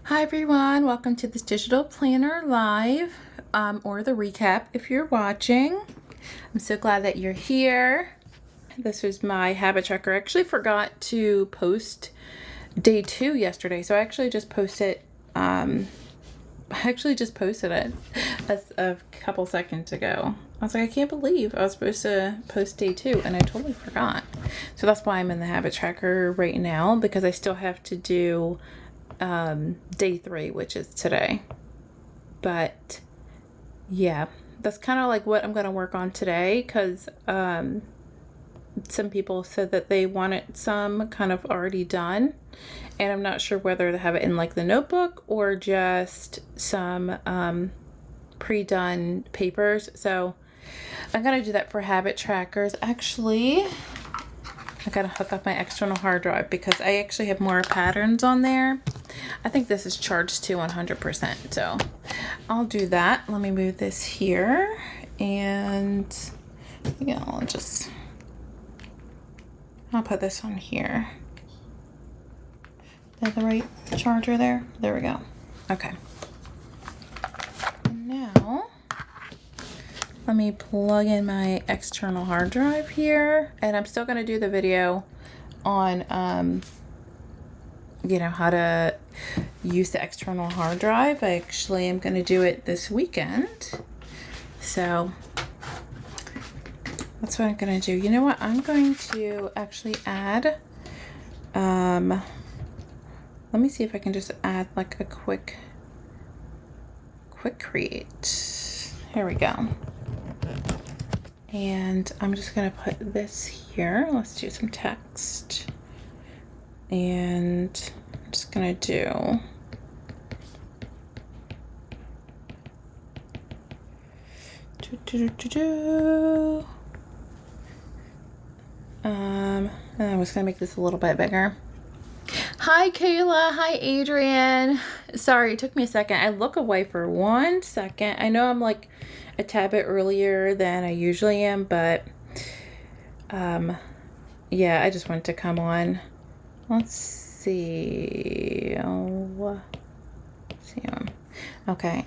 Hi everyone, welcome to this digital planner live, or the recap if you're watching. I'm so glad that you're here. This was my habit tracker. I actually forgot to post day 2 yesterday, so I actually just posted it a couple seconds ago. I was like, I can't believe I was supposed to post day 2 and I totally forgot. So that's why I'm in the habit tracker right now, because I still have to do day 3, which is today. But yeah, that's kind of like what I'm going to work on today, because some people said that they wanted some kind of already done, and I'm not sure whether to have it in like the notebook or just some pre-done papers. So I'm going to do that for habit trackers. Actually, I gotta hook up my external hard drive because I actually have more patterns on there. I think this is charged to 100%, so I'll do that. Let me move this here, and yeah, I'll put this on here. Is that the right charger there? There we go. Okay. Now, let me plug in my external hard drive here, and I'm still gonna do the video on how to use the external hard drive. I actually am going to do it this weekend, so that's what I'm going to do. You know what, I'm going to actually add let me see if I can just add like a quick create. Here we go. And I'm just going to put this here. Let's do some text. And I'm just gonna do I was gonna make this a little bit bigger. Hi Kayla, hi Adrian. Sorry, it took me a second. I look away for 1 second. I know I'm like a tad bit earlier than I usually am, but yeah, I just wanted to come on. Let's see. Okay.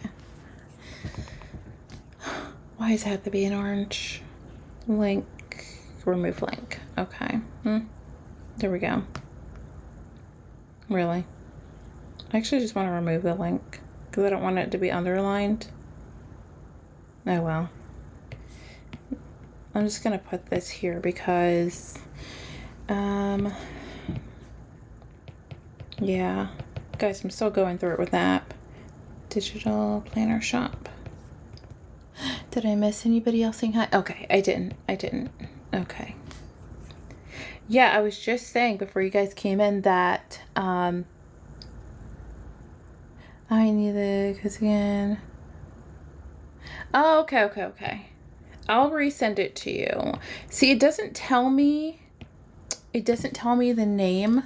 Why does it have to be an orange link? Remove link. Okay. There we go. Really? I actually just want to remove the link because I don't want it to be underlined. Oh well. I'm just gonna put this here because yeah, guys, I'm still going through it with the app. Digital planner shop. Did I miss anybody else saying hi? Okay, I didn't. Okay. Yeah, I was just saying before you guys came in that I need the, because again. Oh, okay. I'll resend it to you. See, it doesn't tell me the name.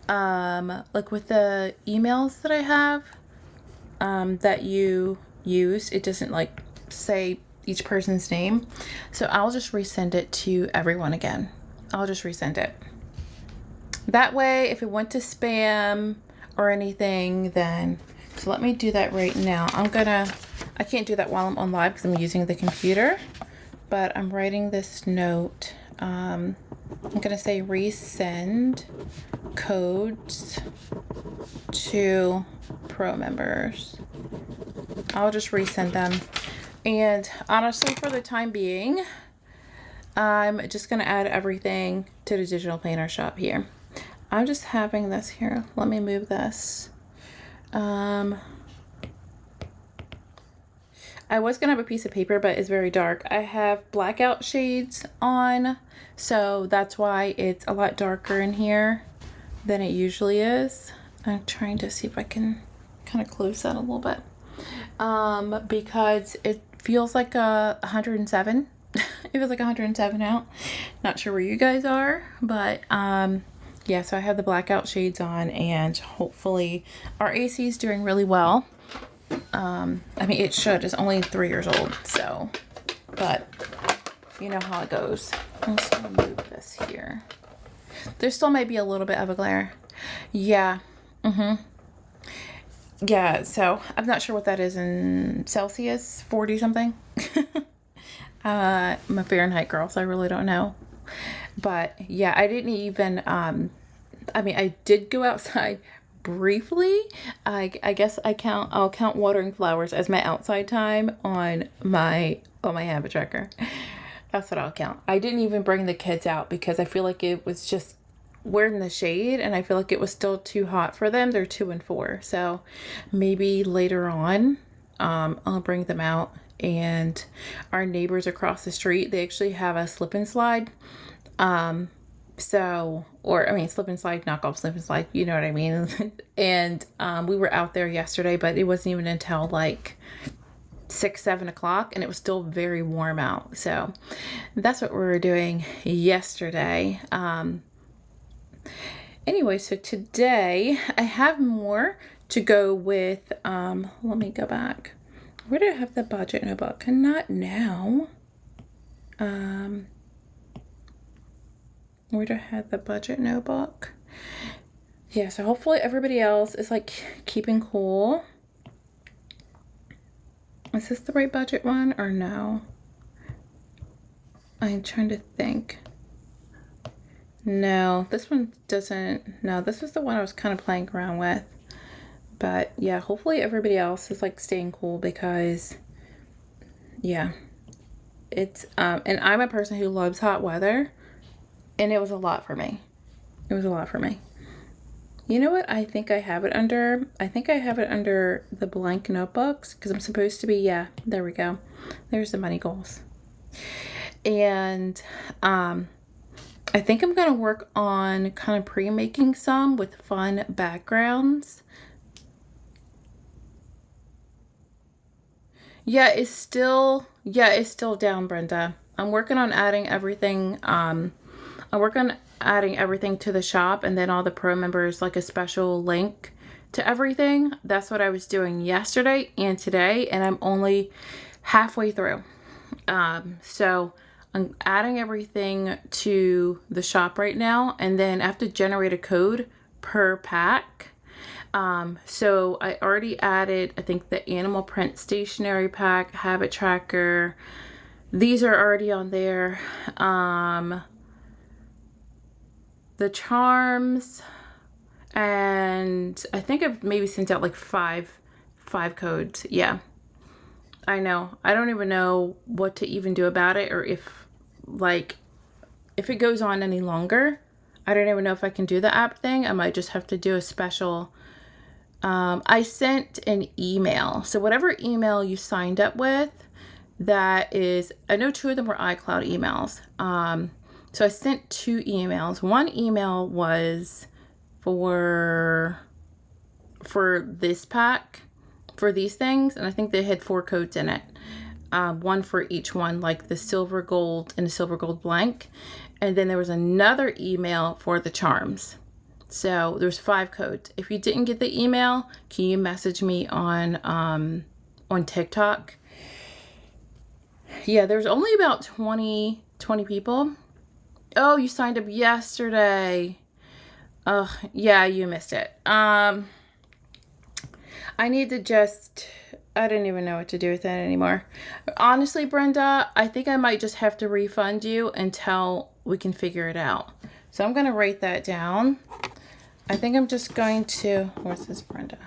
Like with the emails that I have that you use, it doesn't like say each person's name. So I'll just resend it to everyone again. I'll just resend it. That way, if it went to spam or anything, then, so let me do that right now. I can't do that while I'm on live because I'm using the computer, but I'm writing this note. I'm gonna say resend codes to pro members. I'll just resend them. And honestly, for the time being, I'm just gonna add everything to the digital planner shop here. I'm just having this here. Let me move this. I was gonna have a piece of paper, but it's very dark. I have blackout shades on, so that's why it's a lot darker in here than it usually is. I'm trying to see if I can kind of close that a little bit. Because it feels like 107. It was like 107 out. Not sure where you guys are, but yeah, so I have the blackout shades on, and hopefully our AC is doing really well. I mean, it should. It's only 3 years old, so, but you know how it goes. I'm just gonna move this here. There still might be a little bit of a glare. Yeah. Yeah, so I'm not sure what that is in Celsius, 40 something. I'm a Fahrenheit girl, so I really don't know. But yeah, I didn't even, I mean, I did go outside briefly. I guess I'll count watering flowers as my outside time on my habit tracker. That's what I'll count. I didn't even bring the kids out because I feel like it was just, we're in the shade and I feel like it was still too hot for them. They're 2 and 4. So maybe later on, I'll bring them out. And our neighbors across the street, they actually have a slip and slide. Slip and slide, knock off slip and slide, you know what I mean? And we were out there yesterday, but it wasn't even until like 6-7 o'clock and it was still very warm out. So that's what we were doing yesterday. Anyway, so today I have more to go with. Let me go back. Where do I have the budget notebook? Not now. Where do I have the budget notebook? Yeah, so hopefully everybody else is like keeping cool. Is this the right budget one or no? I'm trying to think. No, this one doesn't. No, this is the one I was kind of playing around with. But yeah, hopefully everybody else is like staying cool because yeah, it's, and I'm a person who loves hot weather and it was a lot for me. It was a lot for me. You know what? I think I have it under, the blank notebooks because I'm supposed to be, yeah, there we go. There's the money goals. And, I think I'm going to work on kind of pre-making some with fun backgrounds. Yeah, it's still down, Brenda. I'm working on adding everything. I'm working on adding everything to the shop and then all the pro members, like a special link to everything. That's what I was doing yesterday and today, and I'm only halfway through. So I'm adding everything to the shop right now, and then I have to generate a code per pack. So I already added, I think, the animal print stationery pack, habit tracker. These are already on there. The charms, and I think I've maybe sent out like five codes. Yeah, I know. I don't even know what to even do about it, or if it goes on any longer. I don't even know if I can do the app thing. I might just have to do a special. I sent an email. So whatever email you signed up with, that is, I know 2 of them were iCloud emails. So I sent 2 emails. One email was for this pack, for these things. And I think they had 4 codes in it. One for each one, like the silver gold and the silver gold blank. And then there was another email for the charms. So there's 5 codes. If you didn't get the email, can you message me on TikTok? Yeah, there's only about 20 people. Oh, you signed up yesterday. Oh, yeah, you missed it. I need to just, I don't even know what to do with that anymore. Honestly, Brenda, I think I might just have to refund you until we can figure it out. So I'm going to write that down. I think I'm just going to, where's this, Brenda?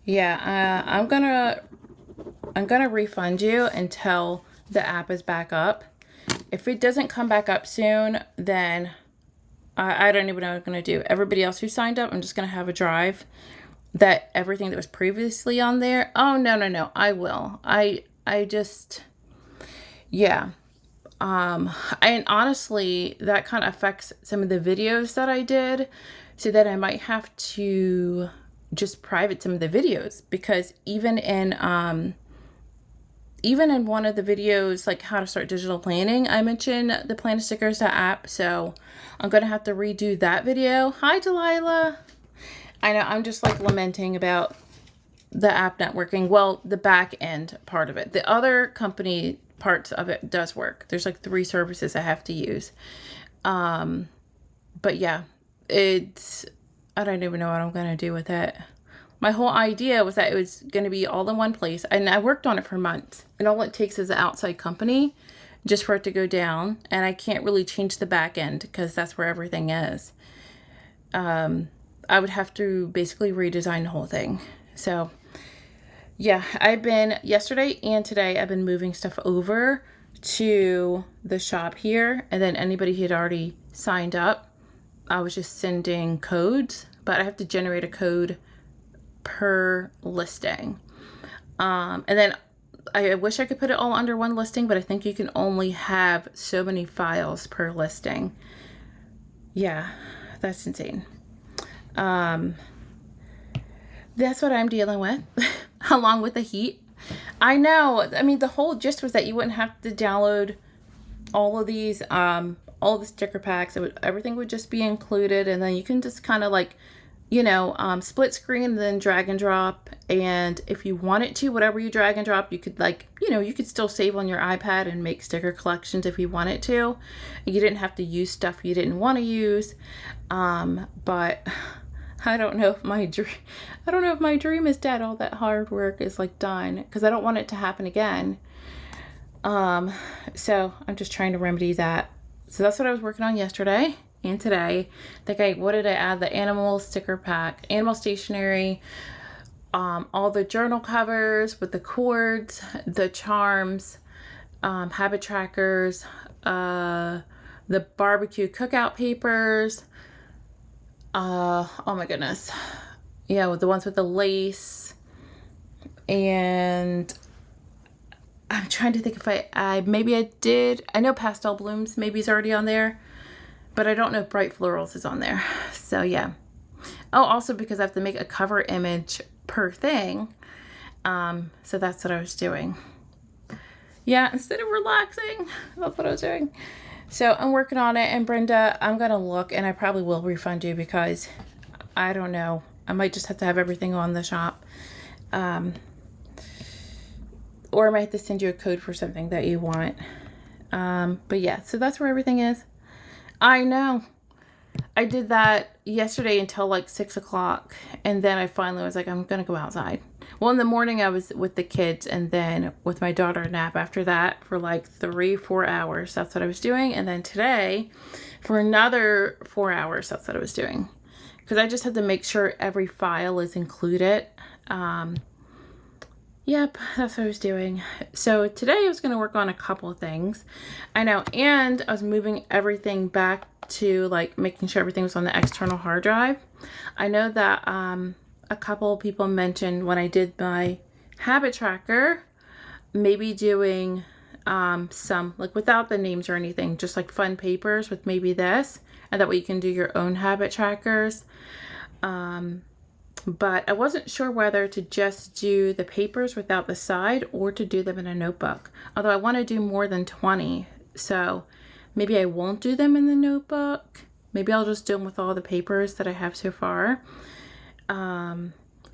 Yeah, I'm gonna refund you until the app is back up. If it doesn't come back up soon, then I don't even know what I'm gonna do. Everybody else who signed up, I'm just gonna have a drive that everything that was previously on there. Oh, no, I will. I just, yeah. And honestly, that kind of affects some of the videos that I did, so that I might have to just private some of the videos, because even in one of the videos, like how to start digital planning, I mentioned the Planistickers app. So I'm going to have to redo that video. Hi, Delilah. I know, I'm just like lamenting about the app not working. Well, the back end part of it. The other company parts of it does work. There's like 3 services I have to use. But yeah, I don't even know what I'm going to do with it. My whole idea was that it was going to be all in one place. And I worked on it for months. And all it takes is an outside company just for it to go down. And I can't really change the back end because that's where everything is. I would have to basically redesign the whole thing. So yeah, yesterday and today, I've been moving stuff over to the shop here. And then anybody who had already signed up, I was just sending codes, but I have to generate a code per listing. And then I wish I could put it all under one listing, but I think you can only have so many files per listing. Yeah, that's insane. That's what I'm dealing with, along with the heat. I know. I mean, the whole gist was that you wouldn't have to download all of these, all the sticker packs. Everything would just be included, and then you can just kind of like, split screen and then drag and drop. And if you wanted to, whatever you drag and drop, you could you could still save on your iPad and make sticker collections if you wanted to. You didn't have to use stuff you didn't want to use. But I don't know if my dream is dead. All that hard work is like done, because I don't want it to happen again. So I'm just trying to remedy that. So that's what I was working on yesterday and today. What did I add? The animal sticker pack, animal stationery, all the journal covers with the cords, the charms, habit trackers, the barbecue cookout papers. Oh my goodness. Yeah, with the ones with the lace. And I'm trying to think if maybe I did. I know pastel blooms maybe is already on there, but I don't know if bright florals is on there. So yeah. Oh, also because I have to make a cover image per thing. So that's what I was doing. Yeah, instead of relaxing, that's what I was doing. So I'm working on it, and Brenda, I'm going to look, and I probably will refund you because I don't know. I might just have to have everything on the shop. Or I might have to send you a code for something that you want. But yeah, so that's where everything is. I know. I did that yesterday until like 6 o'clock. And then I finally was like, I'm going to go outside. Well, in the morning I was with the kids, and then with my daughter a nap after that for like 3-4 hours. That's what I was doing. And then today for another 4 hours, that's what I was doing. Because I just had to make sure every file is included. Yep, that's what I was doing. So today I was going to work on a couple of things. I know. And I was moving everything back to like making sure everything was on the external hard drive. I know that a couple of people mentioned when I did my habit tracker, maybe doing some like without the names or anything, just like fun papers with maybe this, and that way you can do your own habit trackers. But I wasn't sure whether to just do the papers without the side or to do them in a notebook. Although I want to do more than 20. So maybe I won't do them in the notebook. Maybe I'll just do them with all the papers that I have so far. And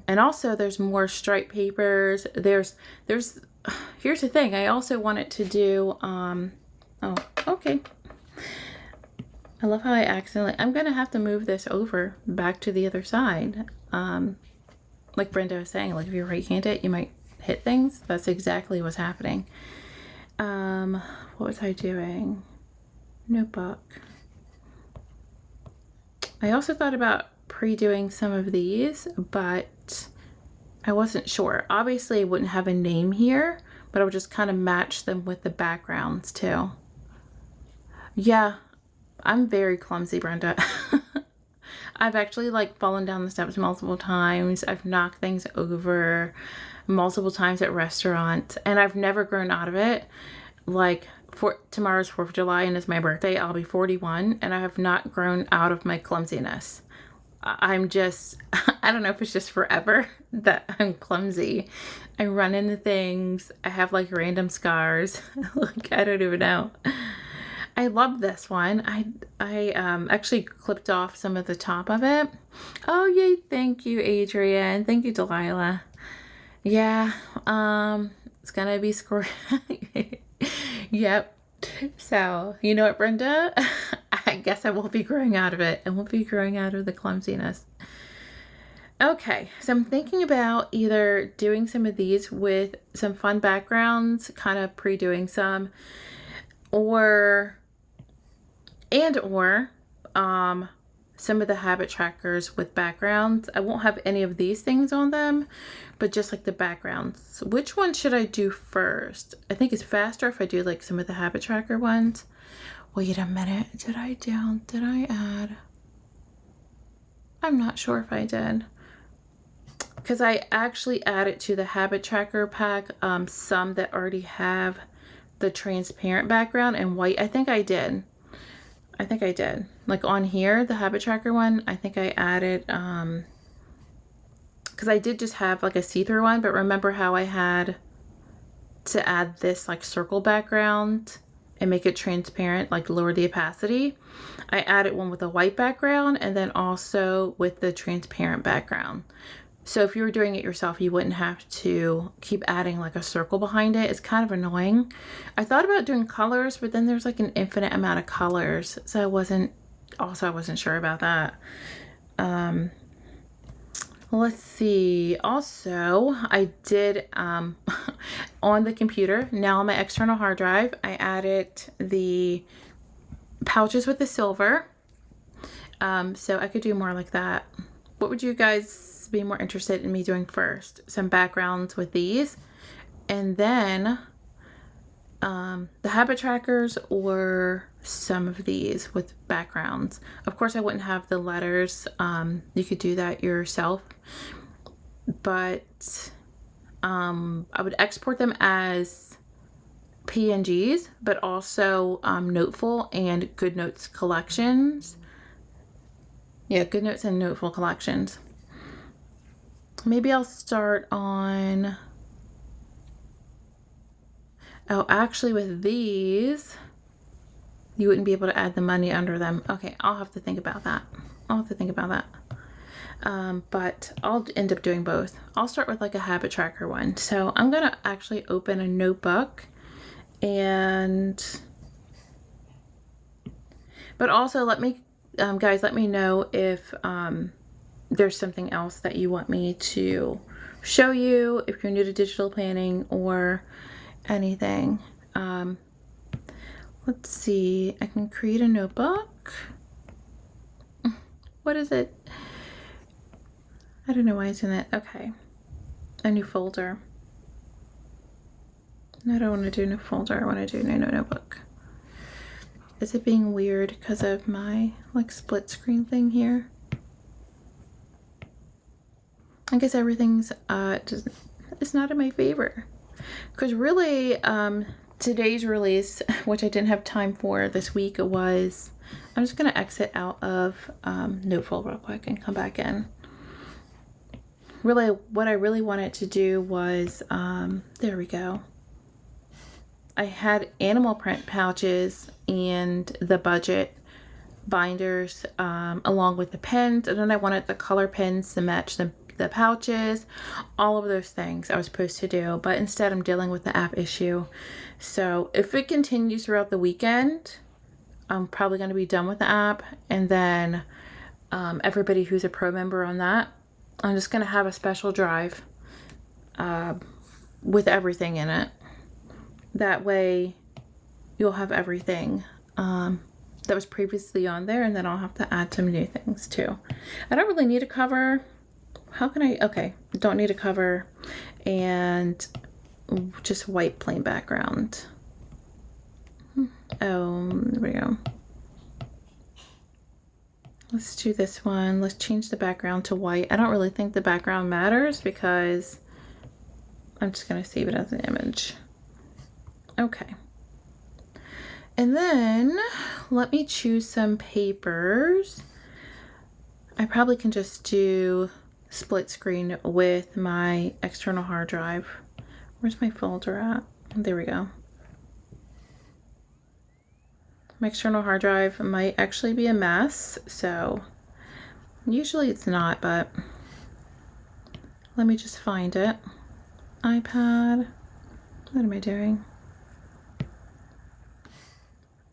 also there's more stripe papers. Here's the thing. I also wanted to do, oh, okay. I love how I'm going to have to move this over back to the other side. Like Brenda was saying, like if you're right-handed, you might hit things. That's exactly what's happening. What was I doing? Notebook. I also thought about pre-doing some of these, but I wasn't sure. Obviously, I wouldn't have a name here, but I would just kind of match them with the backgrounds too. Yeah, I'm very clumsy, Brenda. I've actually like fallen down the steps multiple times. I've knocked things over multiple times at restaurants, and I've never grown out of it. Like tomorrow's 4th of July and it's my birthday. I'll be 41, and I have not grown out of my clumsiness. I'm just, I don't know if it's just forever that I'm clumsy. I run into things. I have like random scars. Like, I don't even know. I love this one. I actually clipped off some of the top of it. Oh, yay. Thank you, Adrian. Thank you, Delilah. Yeah. It's going to be score. Yep. So, you know what, Brenda? I guess I won't be growing out of it. I won't be growing out of the clumsiness. Okay, so I'm thinking about either doing some of these with some fun backgrounds, kind of pre-doing some, or some of the habit trackers with backgrounds. I won't have any of these things on them, but just like the backgrounds. Which one should I do first? I think it's faster if I do like some of the habit tracker ones. Wait a minute, did I add? I'm not sure if I did. Because I actually added to the habit tracker pack some that already have the transparent background and white. I think I did. Like on here, the habit tracker one, I think I added, because I did just have like a see-through one, but remember how I had to add this like circle background and make it transparent, like lower the opacity. I added one with a white background and then also with the transparent background. So if you were doing it yourself, you wouldn't have to keep adding like a circle behind it. It's kind of annoying. I thought about doing colors, but then there's like an infinite amount of colors. So I wasn't sure about that. Let's see. Also, I did, on the computer, now on my external hard drive, I added the pouches with the silver. So I could do more like that. What would you guys be more interested in me doing first? Some backgrounds with these, and then the habit trackers, or some of these with backgrounds. Of course, I wouldn't have the letters. You could do that yourself, but I would export them as PNGs, but also Noteful and GoodNotes collections. Yeah, GoodNotes and Noteful collections. Maybe I'll start on, oh, actually with these, you wouldn't be able to add the money under them. Okay, I'll have to think about that. But I'll end up doing both. I'll start with like a habit tracker one. So I'm gonna actually open a notebook, but also let me, guys, let me know if there's something else that you want me to show you, if you're new to digital planning or anything. Let's see, I can create a notebook. What is it? I don't know why it's in it. Okay, a new folder. No, I don't want to do a new folder. I want to do a new notebook. Is it being weird because of my like split screen thing here? I guess everything's it's not in my favor, because really today's release, which I didn't have time for this week, was, I'm just gonna exit out of Noteful real quick and come back in. Really, what I really wanted to do was there we go. I had animal print pouches and the budget binders along with the pens, and then I wanted the color pens to match the pouches, all of those things I was supposed to do, but instead I'm dealing with the app issue. So if it continues throughout the weekend, I'm probably going to be done with the app, and then everybody who's a pro member on that, I'm just going to have a special drive with everything in it. That way you'll have everything that was previously on there, and then I'll have to add some new things too. I don't really need a cover. How can I? Okay, don't need a cover, and just white plain background. Oh, there we go. Let's do this one. Let's change the background to white. I don't really think the background matters because I'm just going to save it as an image. Okay. And then let me choose some papers. I probably can just do split screen with my external hard drive. Where's my folder at? There we go. My external hard drive might actually be a mess, so usually it's not, but let me just find it. iPad. What am I doing?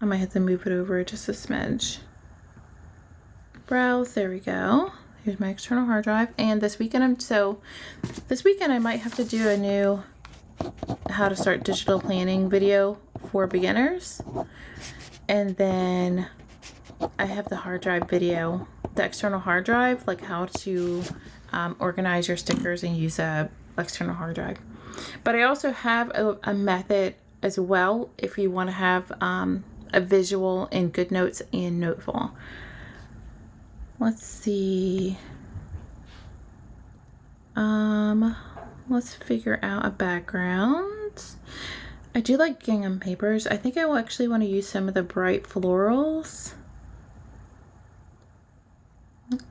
I might have to move it over just a smidge. Browse, there we go. Here's my external hard drive. And this weekend I might have to do a new how to start digital planning video for beginners. And then I have the hard drive video, the external hard drive, like how to organize your stickers and use a external hard drive. But I also have a method as well if you want to have a visual in GoodNotes and Noteful. Let's see. Let's figure out a background. I do like gingham papers. I think I will actually want to use some of the bright florals.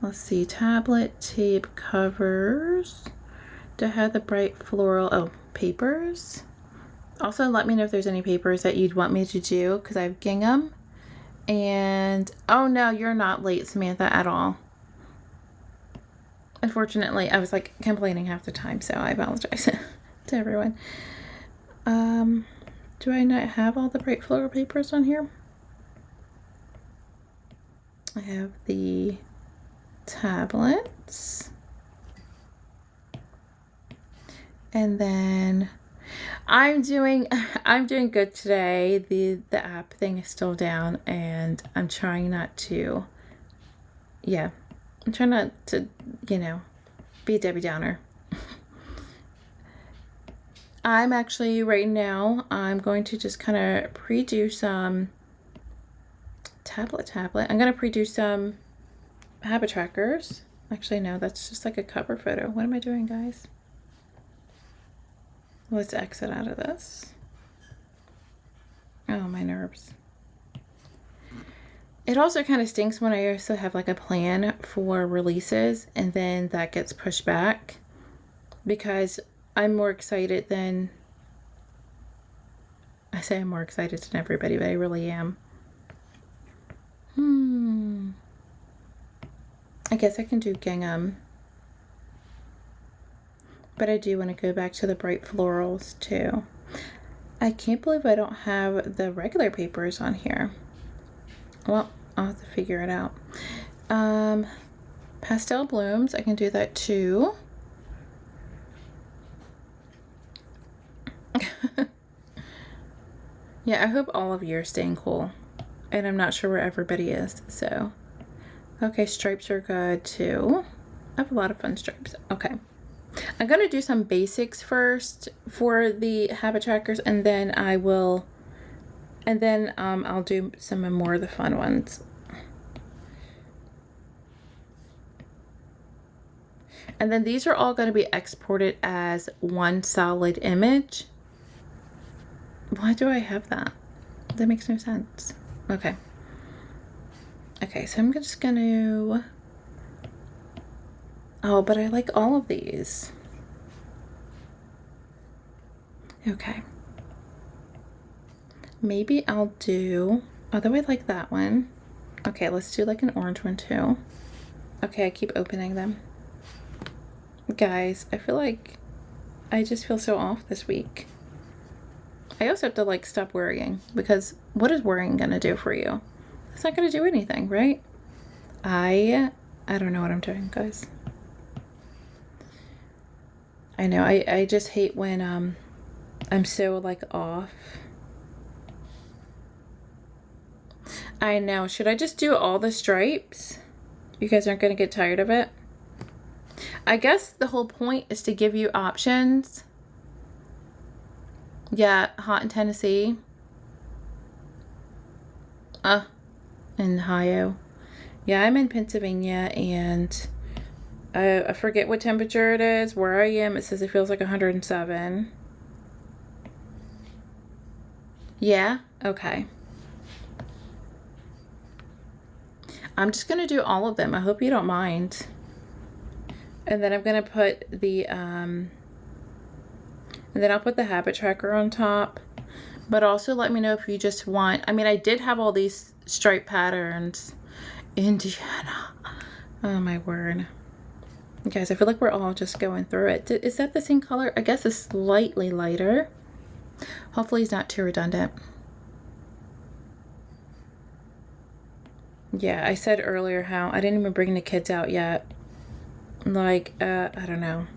Let's see, tablet tape covers. Do I have the bright floral, papers? Also, let me know if there's any papers that you'd want me to do, because I have gingham. And, oh no, you're not late, Samantha, at all. Unfortunately, I was like complaining half the time, so I apologize to everyone. Do I not have all the bright floral papers on here? I have the tablets. And then I'm doing good today. The app thing is still down, and I'm trying not to, I'm trying not to, be a Debbie Downer. I'm actually, right now, I'm going to just kind of pre-do some tablet. I'm going to pre-do some habit trackers. Actually, no, that's just like a cover photo. What am I doing, guys? Let's exit out of this. Oh, my nerves. It also kind of stinks when I also have like a plan for releases and then that gets pushed back, because I'm more excited than, I say I'm more excited than everybody, but I really am. I guess I can do gingham. But I do want to go back to the bright florals too. I can't believe I don't have the regular papers on here. Well, I'll have to figure it out. Pastel blooms, I can do that too. Yeah, I hope all of you are staying cool. And I'm not sure where everybody is, so. Okay, stripes are good too. I have a lot of fun stripes. Okay. I'm going to do some basics first for the habit trackers, and then I'll do some more of the fun ones. And then these are all going to be exported as one solid image. Why do I have that? That makes no sense. Okay. Okay, so I'm just going to... Oh, but I like all of these. Okay. Maybe I'll do... Although I like that one. Okay, let's do like an orange one too. Okay, I keep opening them. Guys, I feel like I just feel so off this week. I also have to like stop worrying, because what is worrying gonna do for you? It's not gonna do anything, right? I don't know what I'm doing, guys. I know, I just hate when I'm so like off. I know, should I just do all the stripes? You guys aren't gonna get tired of it? I guess the whole point is to give you options. Yeah, hot in Tennessee. In Ohio. Yeah, I'm in Pennsylvania, and I forget what temperature it is. Where I am, it says it feels like 107. Yeah? Okay. I'm just going to do all of them. I hope you don't mind. And then I'm going to put the, and then I'll put the habit tracker on top. But also let me know if you just want, I mean, I did have all these stripe patterns. Indiana. Oh my word. Guys, I feel like we're all just going through it. Is that the same color? I guess it's slightly lighter. Hopefully it's not too redundant. Yeah, I said earlier how I didn't even bring the kids out yet. Like, I don't know.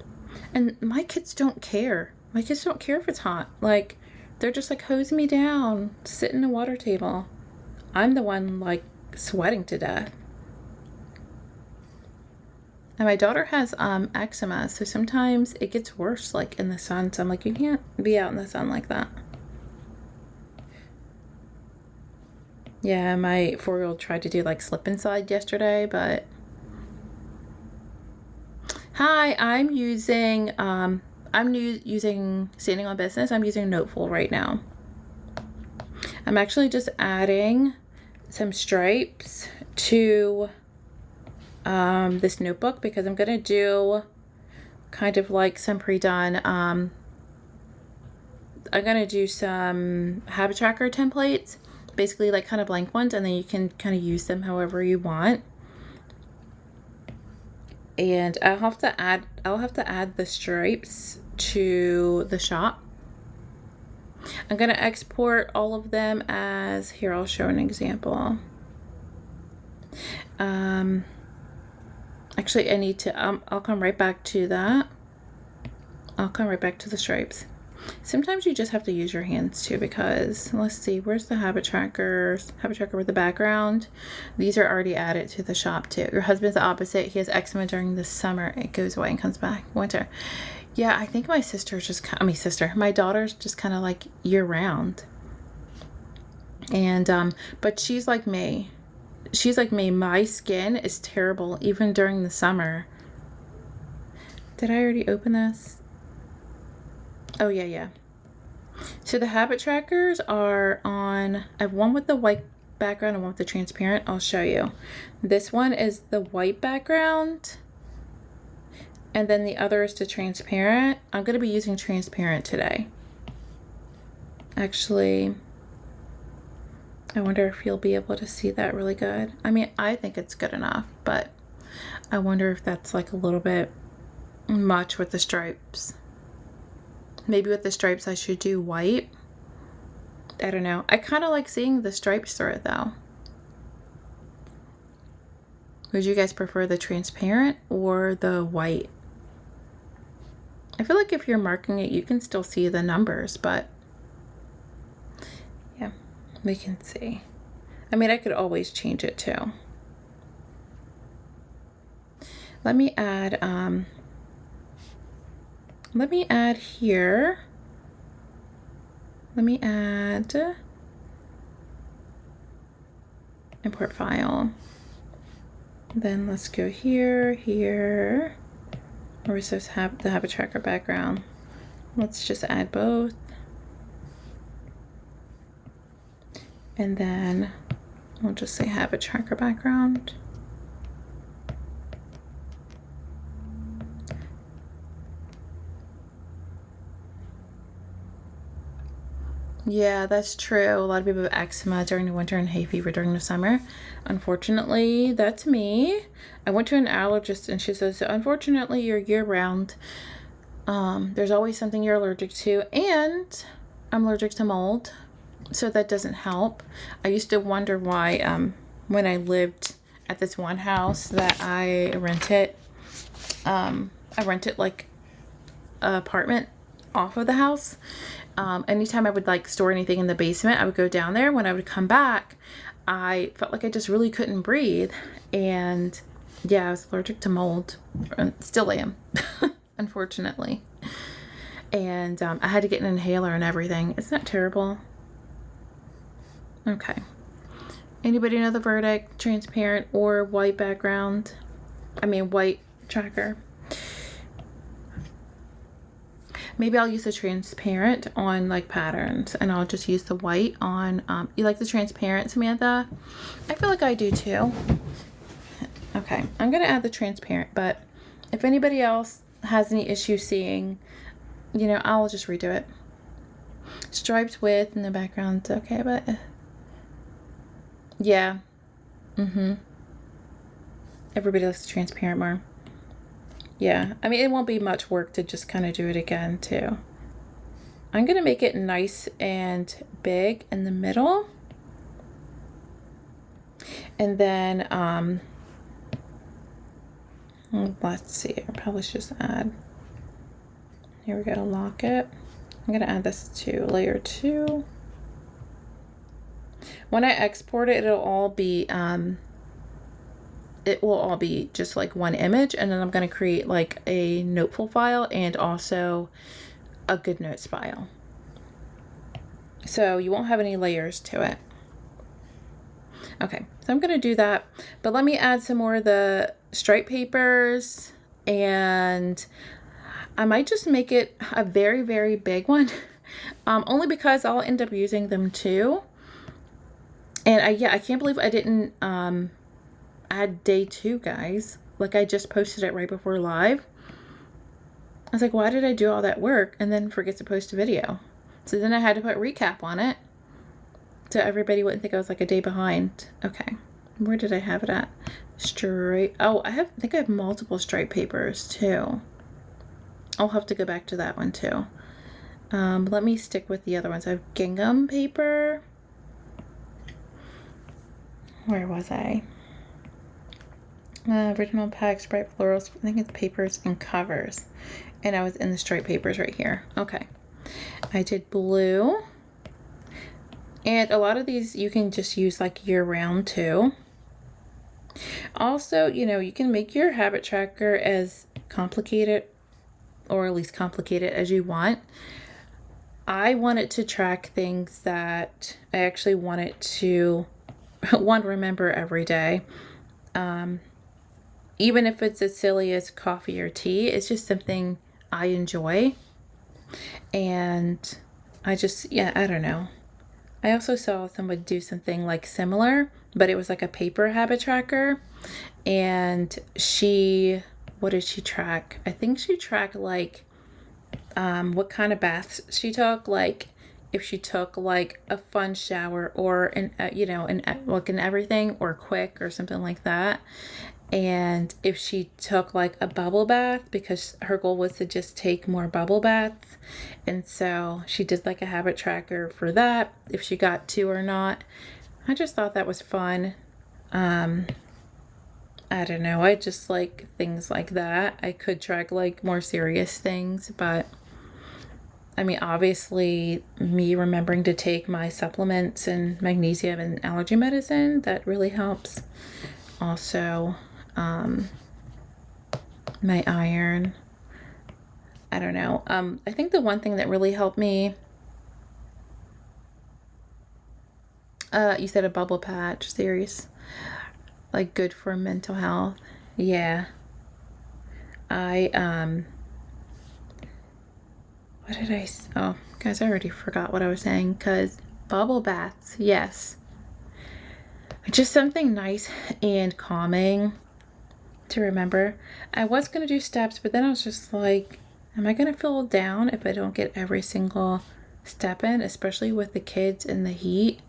And my kids don't care. My kids don't care if it's hot. Like, they're just like, hose me down, sit in a water table. I'm the one like sweating to death. And my daughter has eczema, so sometimes it gets worse like in the sun. So I'm like, you can't be out in the sun like that. Yeah, my 4-year-old tried to do like slip and slide yesterday, but hi, I'm using Standing on Business. I'm using Noteful right now. I'm actually just adding some stripes to this notebook because I'm gonna do kind of like some pre-done I'm gonna do some habit tracker templates, basically like kind of blank ones, and then you can kind of use them however you want. And I'll have to add the stripes to the shop. I'm gonna export all of them as, here, I'll show an example. Actually, I need to, I'll come right back to that. I'll come right back to the stripes. Sometimes you just have to use your hands too, because let's see, where's the habit tracker with the background? These are already added to the shop too. Your husband's the opposite. He has eczema during the summer. It goes away and comes back winter. Yeah, I think my sister's just, my daughter's just kind of like year round. And, but she's like me. My skin is terrible even during the summer. Did I already open this? Oh, yeah. So the habit trackers are on, I have one with the white background and one with the transparent. I'll show you. This one is the white background, and then the other is the transparent. I'm going to be using transparent today. Actually, I wonder if you'll be able to see that really good. I mean, I think it's good enough, but I wonder if that's like a little bit much with the stripes. Maybe with the stripes I should do white. I don't know. I kind of like seeing the stripes through it though. Would you guys prefer the transparent or the white? I feel like if you're marking it, you can still see the numbers, but yeah, we can see. I mean, I could always change it too. Let me add here. Let me add import file. Then let's go here. Where's this the habit tracker background? Let's just add both. And then we'll just say habit tracker background. Yeah, that's true. A lot of people have eczema during the winter and hay fever during the summer. Unfortunately, that's me. I went to an allergist and she says, unfortunately, you're year-round. There's always something you're allergic to, and I'm allergic to mold, so that doesn't help. I used to wonder why when I lived at this one house that I rented like an apartment off of the house. Anytime I would like store anything in the basement, I would go down there. When I would come back, I felt like I just really couldn't breathe. And yeah, I was allergic to mold. Still am, unfortunately. And I had to get an inhaler and everything. Isn't that terrible? Okay. Anybody know the verdict? Transparent or white background? I mean, white tracker. Maybe I'll use the transparent on like patterns, and I'll just use the white on, you like the transparent, Samantha? I feel like I do too. Okay, I'm gonna add the transparent, but if anybody else has any issue seeing, you know, I'll just redo it. Striped with in the background, okay, but yeah. Everybody likes the transparent more. Yeah, I mean, it won't be much work to just kind of do it again too. I'm gonna make it nice and big in the middle. And then Let's see, I probably should just add, here we go, lock it. I'm gonna add this to layer 2. When I export it, it will all be just like one image, and then I'm gonna create like a Noteful file and also a GoodNotes file. So you won't have any layers to it. Okay, so I'm gonna do that, but let me add some more of the stripe papers, and I might just make it a very, very big one, only because I'll end up using them too. And I can't believe I didn't add day 2, guys. Like, I just posted it right before live. I was like, why did I do all that work and then forget to post a video? So then I had to put recap on it so everybody wouldn't think I was like a day behind. Okay, where did I have it at? Stripe. Oh, I think I have multiple stripe papers too. I'll have to go back to that one too. Let me stick with the other ones. I have gingham paper. Where was I? Original pack, stripe florals. I think it's papers and covers. And I was in the stripe papers right here. Okay. I did blue. And a lot of these you can just use like year round too. Also, you know, you can make your habit tracker as complicated, or at least complicated as you want. I want it to track things that I actually want it to remember every day. Even if it's as silly as coffee or tea, it's just something I enjoy. And I just, yeah, I don't know. I also saw someone do something like similar, but it was like a paper habit tracker. And what did she track? I think she tracked like what kind of baths she took, like if she took like a fun shower or like an everything or quick or something like that. And if she took like a bubble bath, because her goal was to just take more bubble baths. And so she did like a habit tracker for that, if she got 2 or not. I just thought that was fun. I don't know. I just like things like that. I could track like more serious things, but I mean, obviously me remembering to take my supplements and magnesium and allergy medicine, that really helps. Also, my iron. I don't know. I think the one thing that really helped me, you said a bubble patch series, like good for mental health. Yeah. What did oh, guys, I already forgot what I was saying, because bubble baths, yes. Just something nice and calming to remember. I was going to do steps, but then I was just like, am I going to feel down if I don't get every single step in, especially with the kids in the heat?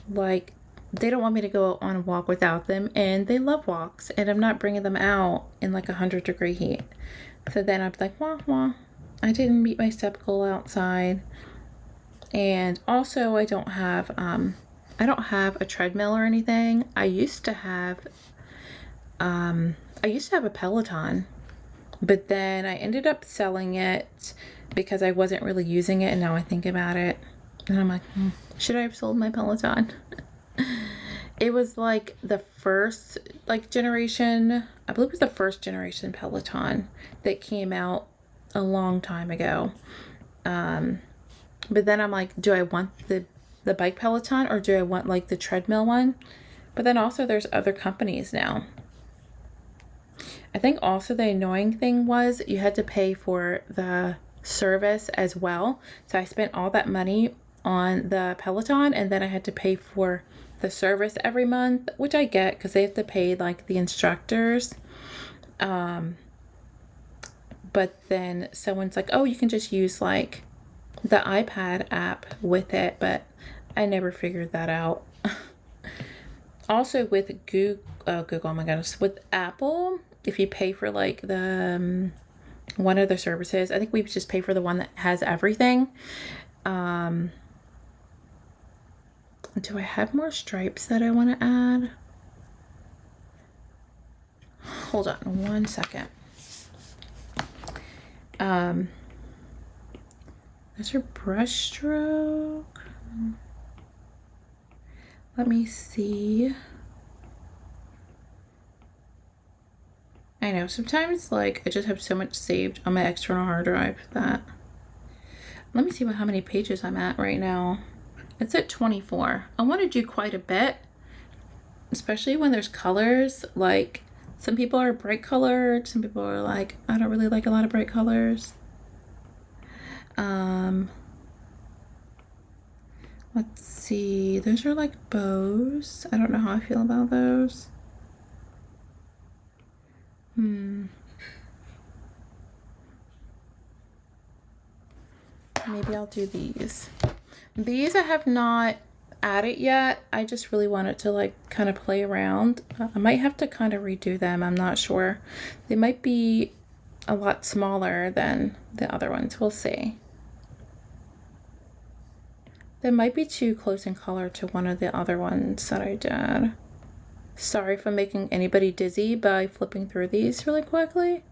Like, they don't want me to go on a walk without them, and they love walks, and I'm not bringing them out in like 100-degree heat. So then I'm like, wah, I didn't meet my step goal outside. And also I don't have a treadmill or anything. I used to have a Peloton, but then I ended up selling it because I wasn't really using it, and now I think about it and I'm like, should I have sold my Peloton? It was like the first generation, I believe it was the first generation Peloton that came out a long time ago. But then I'm like, do I want the bike Peloton, or do I want like the treadmill one? But then also there's other companies now. I think also the annoying thing was you had to pay for the service as well. So I spent all that money on the Peloton, and then I had to pay for the service every month, which I get because they have to pay like the instructors. But then someone's like, oh, you can just use like the iPad app with it, but I never figured that out. Also with Google, oh my goodness, with Apple, if you pay for like the one of the services, I think we just pay for the one that has everything. Do I have more stripes that I want to add? hold on one second. There's her brush stroke. Let me see. I know, sometimes like I just have so much saved on my external hard drive that. Let me see how many pages I'm at right now. It's at 24. I want to do quite a bit, especially when there's colors. Like some people are bright colored, some people are like, I don't really like a lot of bright colors. Let's see, those are like bows. I don't know how I feel about those. Maybe I'll do these. These I have not added yet. I just really wanted to like kind of play around. I might have to kind of redo them. I'm not sure. They might be a lot smaller than the other ones. We'll see. They might be too close in color to one of the other ones that I did. Sorry if I'm making anybody dizzy by flipping through these really quickly.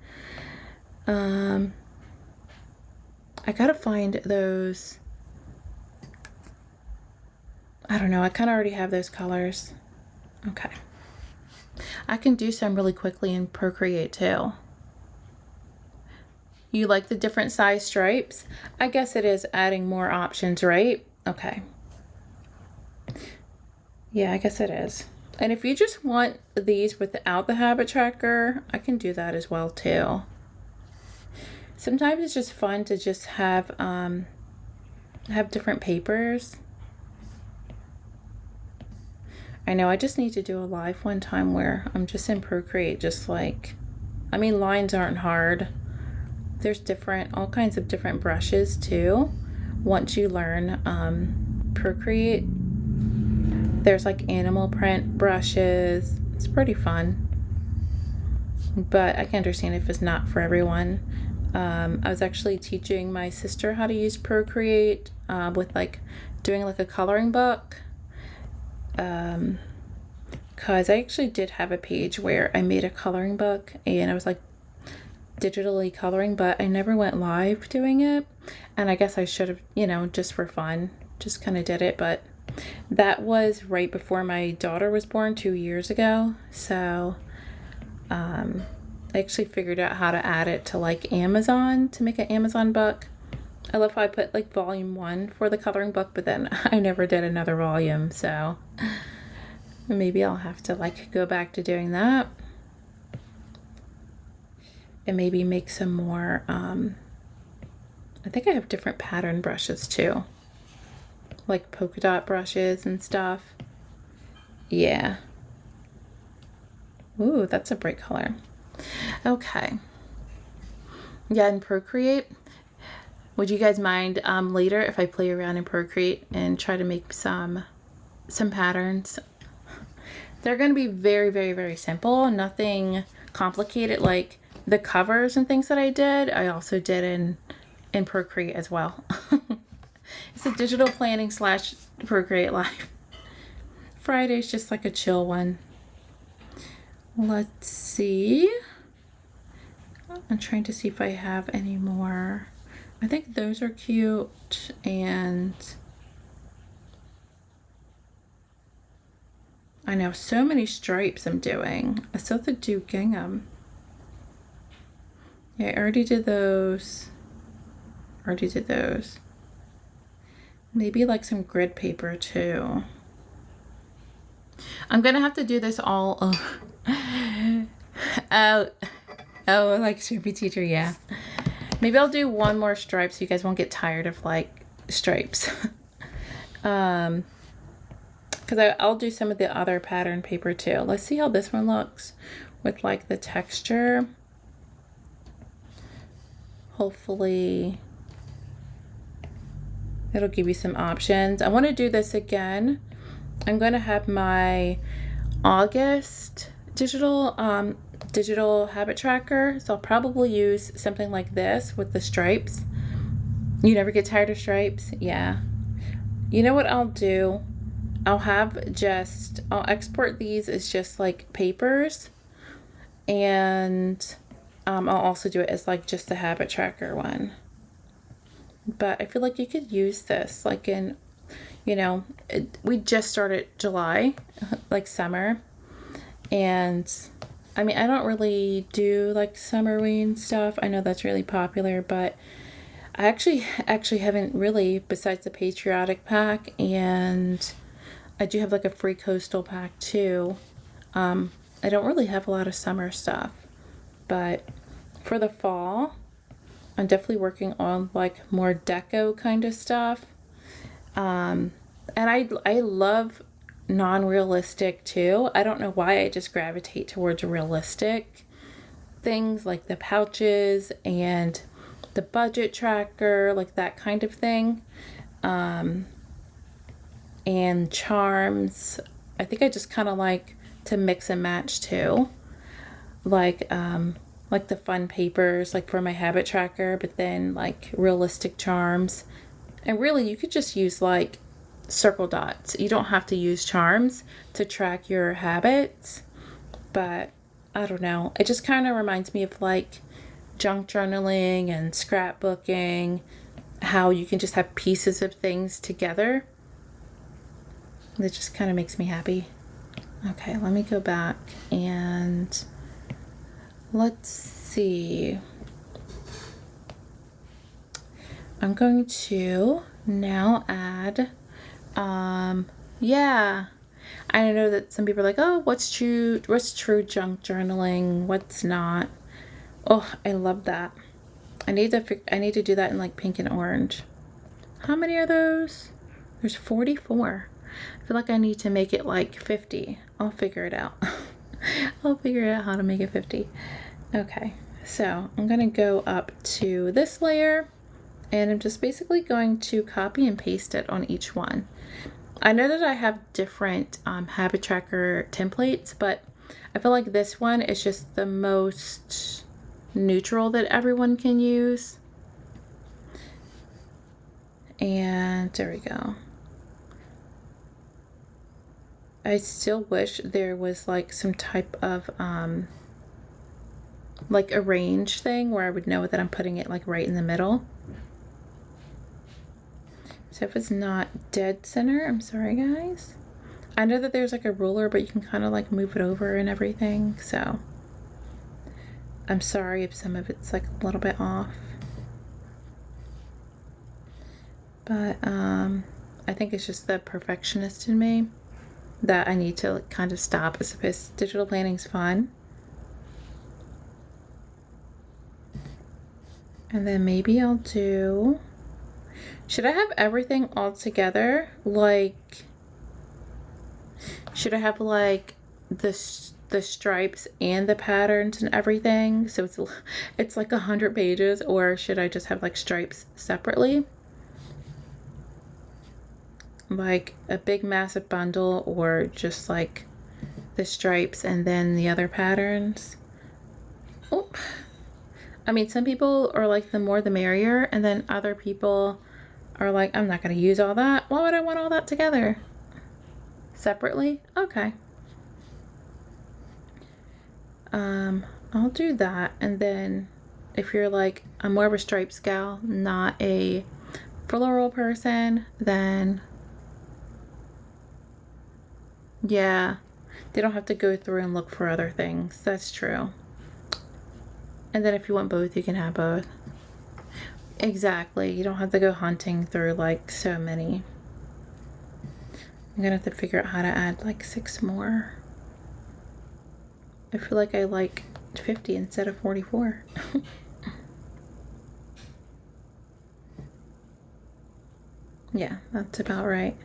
I gotta find those. I don't know, I kind of already have those colors. Okay. I can do some really quickly in Procreate too. You like the different size stripes? I guess it is adding more options, right? Okay. Yeah, I guess it is. And if you just want these without the habit tracker, I can do that as well too. Sometimes it's just fun to just have different papers. I know, I just need to do a live one time where I'm just in Procreate, just like, I mean, lines aren't hard. There's all kinds of different brushes too. Once you learn Procreate, there's like animal print brushes. It's pretty fun, but I can understand if it's not for everyone. I was actually teaching my sister how to use Procreate with like doing like a coloring book, because I actually did have a page where I made a coloring book and I was like digitally coloring, but I never went live doing it, and I guess I should have, you know, just for fun, just kind of did it. But that was right before my daughter was born 2 years ago, so I actually figured out how to add it to like Amazon to make an Amazon book. I love how I put like volume 1 for the coloring book, but then I never did another volume, so maybe I'll have to like go back to doing that and maybe make some more. I think I have different pattern brushes too, like polka dot brushes and stuff. Yeah. Ooh, that's a bright color. Okay. Yeah, in Procreate, would you guys mind later if I play around in Procreate and try to make some patterns? They're going to be very, very, very simple. Nothing complicated like the covers and things that I did. I also did in Procreate as well. It's a digital planning / Procreate live. Friday's just like a chill one. Let's see. I'm trying to see if I have any more. I think those are cute, and I know so many stripes I'm doing. I still have to do gingham. Yeah, I already did those. Maybe like some grid paper too. I'm gonna have to do this all. Oh, like Sharpie Teacher, yeah. Maybe I'll do one more stripe so you guys won't get tired of like stripes. Because I'll do some of the other pattern paper too. Let's see how this one looks with like the texture. Hopefully it'll give you some options. I want to do this again. I'm going to have my August digital habit tracker, so I'll probably use something like this with the stripes. You never get tired of stripes? Yeah. You know what I'll do? I'll export these as just like papers, And I'll also do it as like just the habit tracker one. But I feel like you could use this like in, you know, we just started July, like summer. And I mean, I don't really do like Summerween stuff. I know that's really popular, but I actually haven't really, besides the patriotic pack, and I do have like a free coastal pack too. I don't really have a lot of summer stuff, but for the fall, I'm definitely working on like more deco kind of stuff. And I love non-realistic too. I don't know why I just gravitate towards realistic things like the pouches and the budget tracker, like that kind of thing. And charms. I think I just kind of like to mix and match too. Like the fun papers like for my habit tracker, but then like realistic charms. And really you could just use like circle dots. You don't have to use charms to track your habits, but I don't know. It just kind of reminds me of like junk journaling and scrapbooking, how you can just have pieces of things together. That just kind of makes me happy. Okay, let me go back and let's see. I'm going to now add, yeah. I know that some people are like, oh, what's true junk journaling? What's not? Oh, I love that. I need to do that in like pink and orange. How many are those? There's 44. I feel like I need to make it like 50. I'll figure it out. I'll figure out how to make it 50. Okay, so I'm gonna go up to this layer and I'm just basically going to copy and paste it on each one. I know that I have different habit tracker templates, but I feel like this one is just the most neutral that everyone can use. And there we go. I still wish there was like some type of like arrange thing where I would know that I'm putting it like right in the middle. So if it's not dead center, I'm sorry guys. I know that there's like a ruler, but you can kind of like move it over and everything. So I'm sorry if some of it's like a little bit off. But I think it's just the perfectionist in me that I need to like kind of stop. As opposed to digital planning's fun. And then maybe I'll do, should I have everything all together? Like, should I have like the stripes and the patterns and everything? So it's like 100 pages, or should I just have like stripes separately? Like a big massive bundle, or just like the stripes and then the other patterns? Oh, I mean, some people are like the more the merrier, and then other people are like, I'm not going to use all that. Why would I want all that together? Separately? Okay. I'll do that. And then if you're like, I'm more of a stripes gal, not a floral person, then yeah, they don't have to go through and look for other things. That's true. And then if you want both, you can have both. Exactly. You don't have to go hunting through like so many. I'm gonna have to figure out how to add like 6 more. I feel like I like 50 instead of 44. Yeah, that's about right.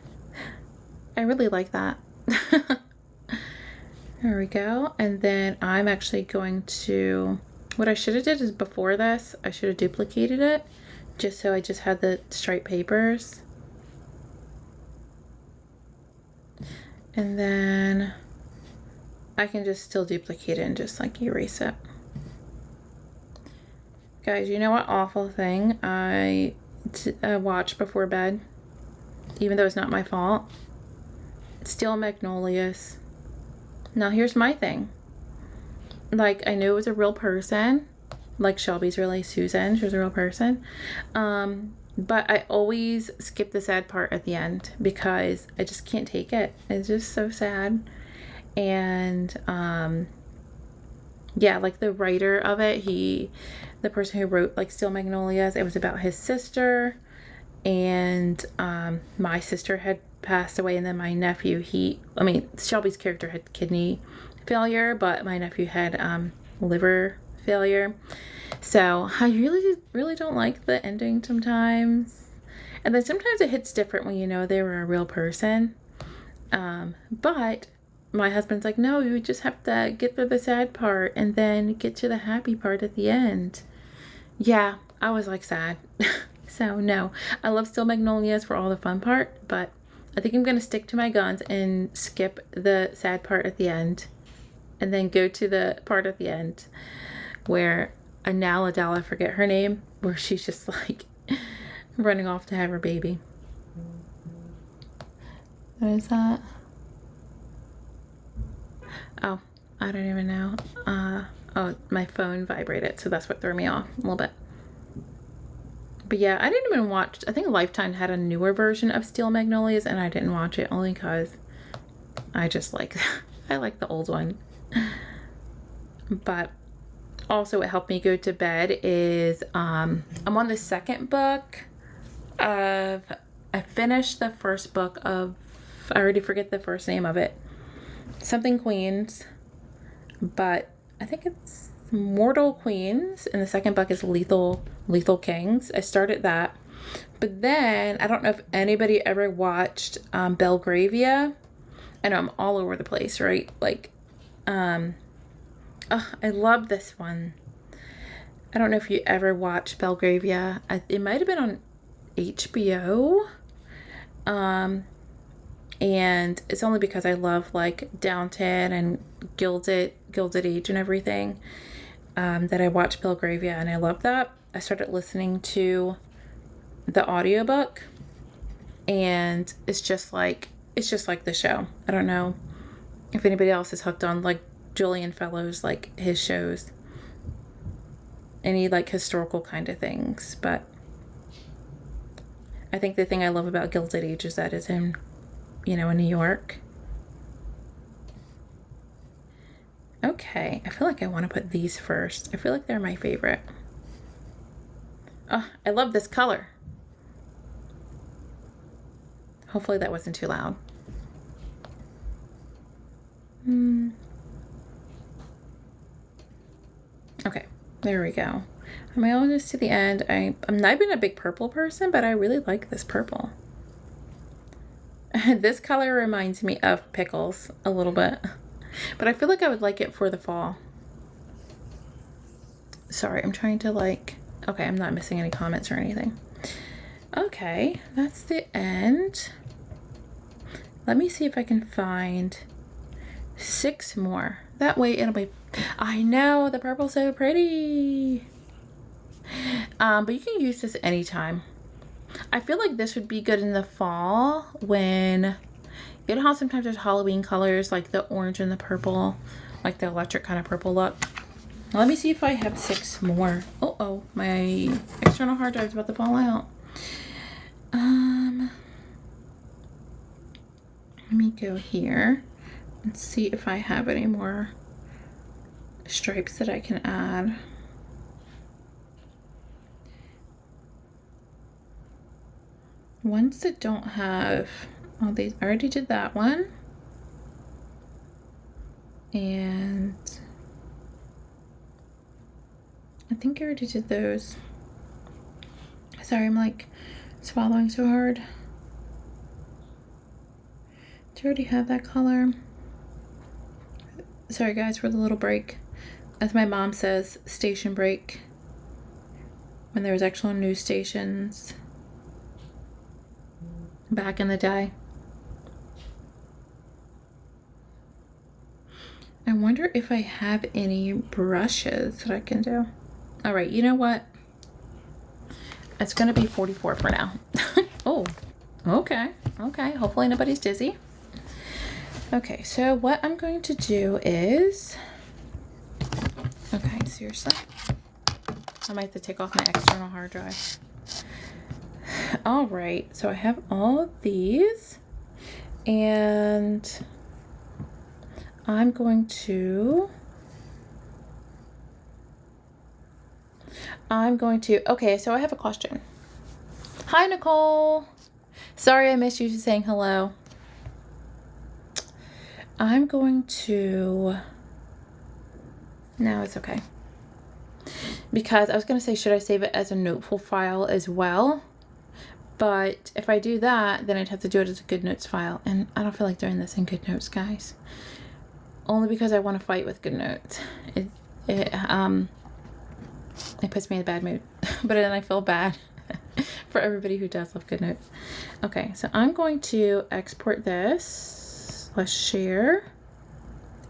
I really like that. There we go. And then I'm actually going to, what I should have did is before this, I should have duplicated it just so I just had the striped papers. And then I can just still duplicate it and just like erase it. Guys, you know what awful thing I watch before bed? Even though it's not my fault. Steel Magnolias. Now here's my thing. Like, I knew it was a real person. Like Shelby's really Susan. She was a real person. But I always skip the sad part at the end because I just can't take it. It's just so sad. And yeah, like the writer of it, the person who wrote like Steel Magnolias, it was about his sister. And my sister had passed away, and then my nephew, Shelby's character had kidney failure, but my nephew had liver failure. So I really don't like the ending sometimes. And then sometimes it hits different when you know they were a real person. But my husband's like, no, you just have to get through the sad part and then get to the happy part at the end. Yeah, I was like sad. So no, I love Steel Magnolias for all the fun part, but I think I'm going to stick to my guns and skip the sad part at the end and then go to the part at the end where Adele, I forget her name, where she's just like running off to have her baby. What is that? Oh, I don't even know. Oh, my phone vibrated, so that's what threw me off a little bit. But yeah, I didn't even watch, I think Lifetime had a newer version of Steel Magnolias, and I didn't watch it only because I just like, I like the old one. But also what helped me go to bed is, I'm on the second book of, I finished the first book of, I already forget the first name of it, something Queens, but I think it's Mortal Queens, and the second book is Lethal Kings. I started that, but then I don't know if anybody ever watched Belgravia. I know I'm all over the place, right? Like, I love this one. I don't know if you ever watched Belgravia. It might have been on HBO. And it's only because I love like Downton and Gilded Age and everything, that I watched Belgravia, and I love that. I started listening to the audiobook, and it's just like the show. I don't know if anybody else is hooked on like Julian Fellowes, like his shows, any like historical kind of things, but I think the thing I love about Gilded Age is that it's in New York. Okay, I feel like I want to put these first. I feel like they're my favorite. Oh, I love this color. Hopefully that wasn't too loud. Okay, there we go. I'm almost to the end. I'm not even a big purple person, but I really like this purple. This color reminds me of pickles a little bit, but I feel like I would like it for the fall. Sorry, I'm trying to okay, I'm not missing any comments or anything. Okay, that's the end. Let me see if I can find 6 more. That way it'll be, I know, the purple's so pretty. But you can use this anytime. I feel like this would be good in the fall when, you know how sometimes there's Halloween colors like the orange and the purple, like the electric kind of purple look. Let me see if I have 6 more. Oh, my external hard drive's about to fall out. Let me go here and see if I have any more stripes that I can add. Ones that don't have, oh, these, I already did that one. And I think I already did those. Sorry, I'm like swallowing so hard. Do you already have that color? Sorry guys for the little break. As my mom says, station break. When there was actual news stations back in the day. I wonder if I have any brushes that I can do. All right, you know what? It's gonna be 44 for now. Oh, okay. Hopefully nobody's dizzy. Okay, so what I'm going to do is seriously. I might have to take off my external hard drive. All right, so I have all of these, and I'm going to, okay, so I have a question. Hi, Nicole. Sorry I missed you saying hello. I'm going to, no, it's okay. Because I was going to say, should I save it as a noteful file as well? But if I do that, then I'd have to do it as a GoodNotes file. And I don't feel like doing this in GoodNotes, guys. Only because I want to fight with GoodNotes. It puts me in a bad mood. But then I feel bad for everybody who does love GoodNotes. Okay, so I'm going to export this. Let's share.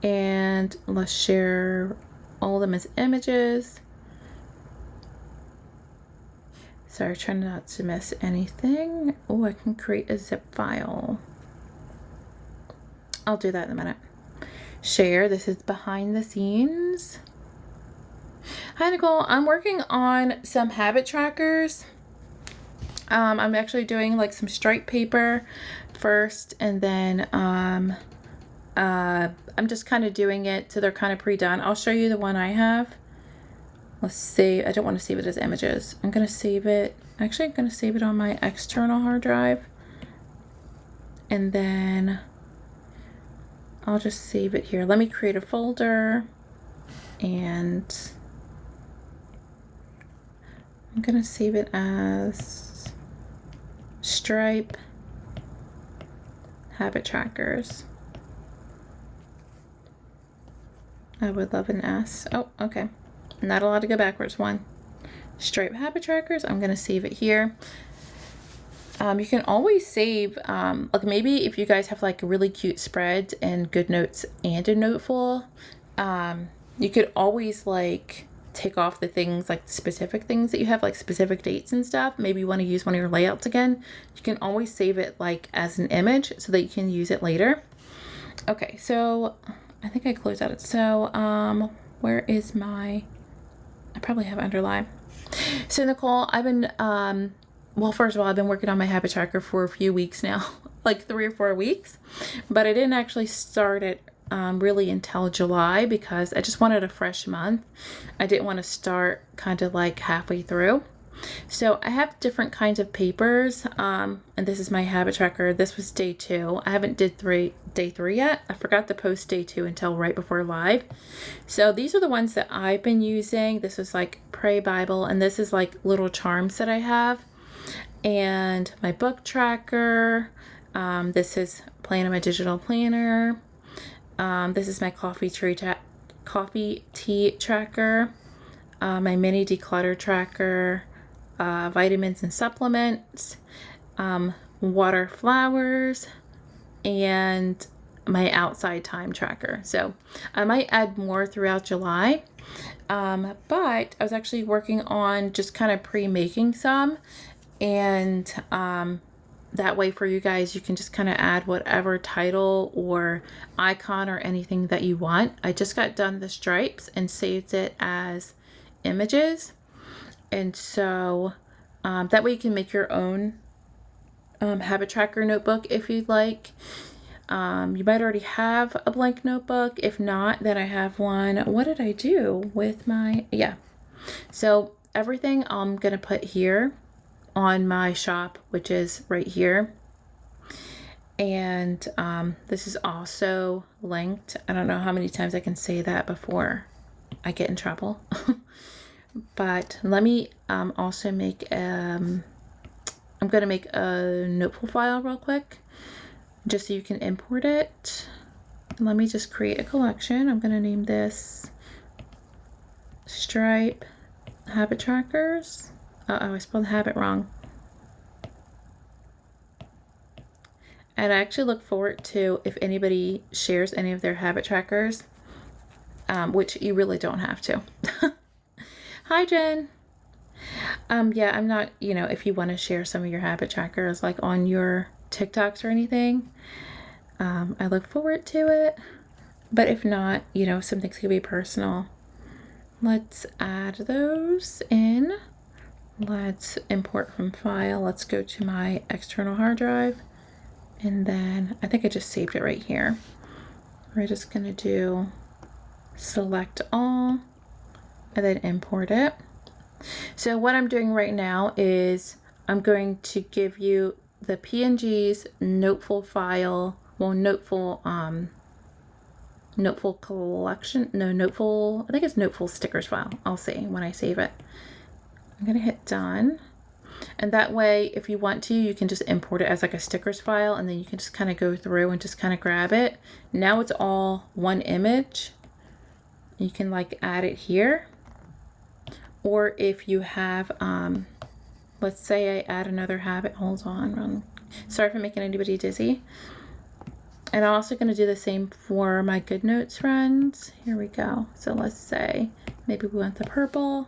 And let's share all of them as images. Sorry, trying not to miss anything. Oh, I can create a zip file. I'll do that in a minute. Share. This is behind the scenes. Hi, Nicole. I'm working on some habit trackers. I'm actually doing like some stripe paper first, and then I'm just kind of doing it so they're kind of pre-done. I'll show you the one I have. Let's save. I don't want to save it as images. I'm going to save it. Actually, I'm going to save it on my external hard drive. And then I'll just save it here. Let me create a folder. And I'm going to save it as Stripe Habit Trackers. I would love an S. Oh, okay. Not allowed to go backwards. One. Stripe Habit Trackers. I'm going to save it here. You can always save, like maybe if you guys have like a really cute spread in GoodNotes and a Noteful, you could always like take off the things, like specific things that you have, like specific dates and stuff. Maybe you want to use one of your layouts again. You can always save it like as an image so that you can use it later. Okay, so I think I closed out. So, where is my, I probably have underline. So Nicole, I've been, well, first of all, I've been working on my habit tracker for a few weeks now, like 3 or 4 weeks, but I didn't actually start it really until July because I just wanted a fresh month. I didn't want to start kind of like halfway through. So I have different kinds of papers, and this is my habit tracker. This was day 2. I haven't did day 3 yet. I forgot to post day 2 until right before live. So these are the ones that I've been using. This is like Pray Bible, and this is like little charms that I have. And my book tracker. This is Plan in my digital planner. This is my coffee tea tracker. My mini declutter tracker. Vitamins and supplements, water, flowers, and my outside time tracker. So I might add more throughout July, but I was actually working on just kind of pre-making some, and that way for you guys, you can just kind of add whatever title or icon or anything that you want. I just got done the stripes and saved it as images. And so that way you can make your own habit tracker notebook if you'd like. You might already have a blank notebook. If not, then I have one. What did I do with my, yeah. So everything I'm going to put here on my shop, which is right here. And this is also linked. I don't know how many times I can say that before I get in trouble. But let me also make, I'm going to make a notebook file real quick, just so you can import it. Let me just create a collection. I'm going to name this Stripe Habit Trackers. Uh-oh, I spelled habit wrong. And I actually look forward to if anybody shares any of their habit trackers, which you really don't have to. Hi, Jen. Yeah, I'm not, you know, if you want to share some of your habit trackers like on your TikToks or anything, I look forward to it. But if not, you know, some things could be personal. let's add those in. Let's import from file. Let's go to my external hard drive. And then I think I just saved it right here. We're just gonna do select all and then import it. So what I'm doing right now is I'm going to give you the PNG's Noteful file, well, Noteful collection, no, Noteful, I think it's Noteful stickers file. I'll see when I save it. I'm gonna hit done. And that way, if you want to, you can just import it as like a stickers file, and then you can just kind of go through and just kind of grab it. Now it's all one image. You can like add it here. Or if you have, let's say I add another habit, hold on, sorry for making anybody dizzy. And I'm also gonna do the same for my GoodNotes friends. Here we go. So let's say, maybe we want the purple.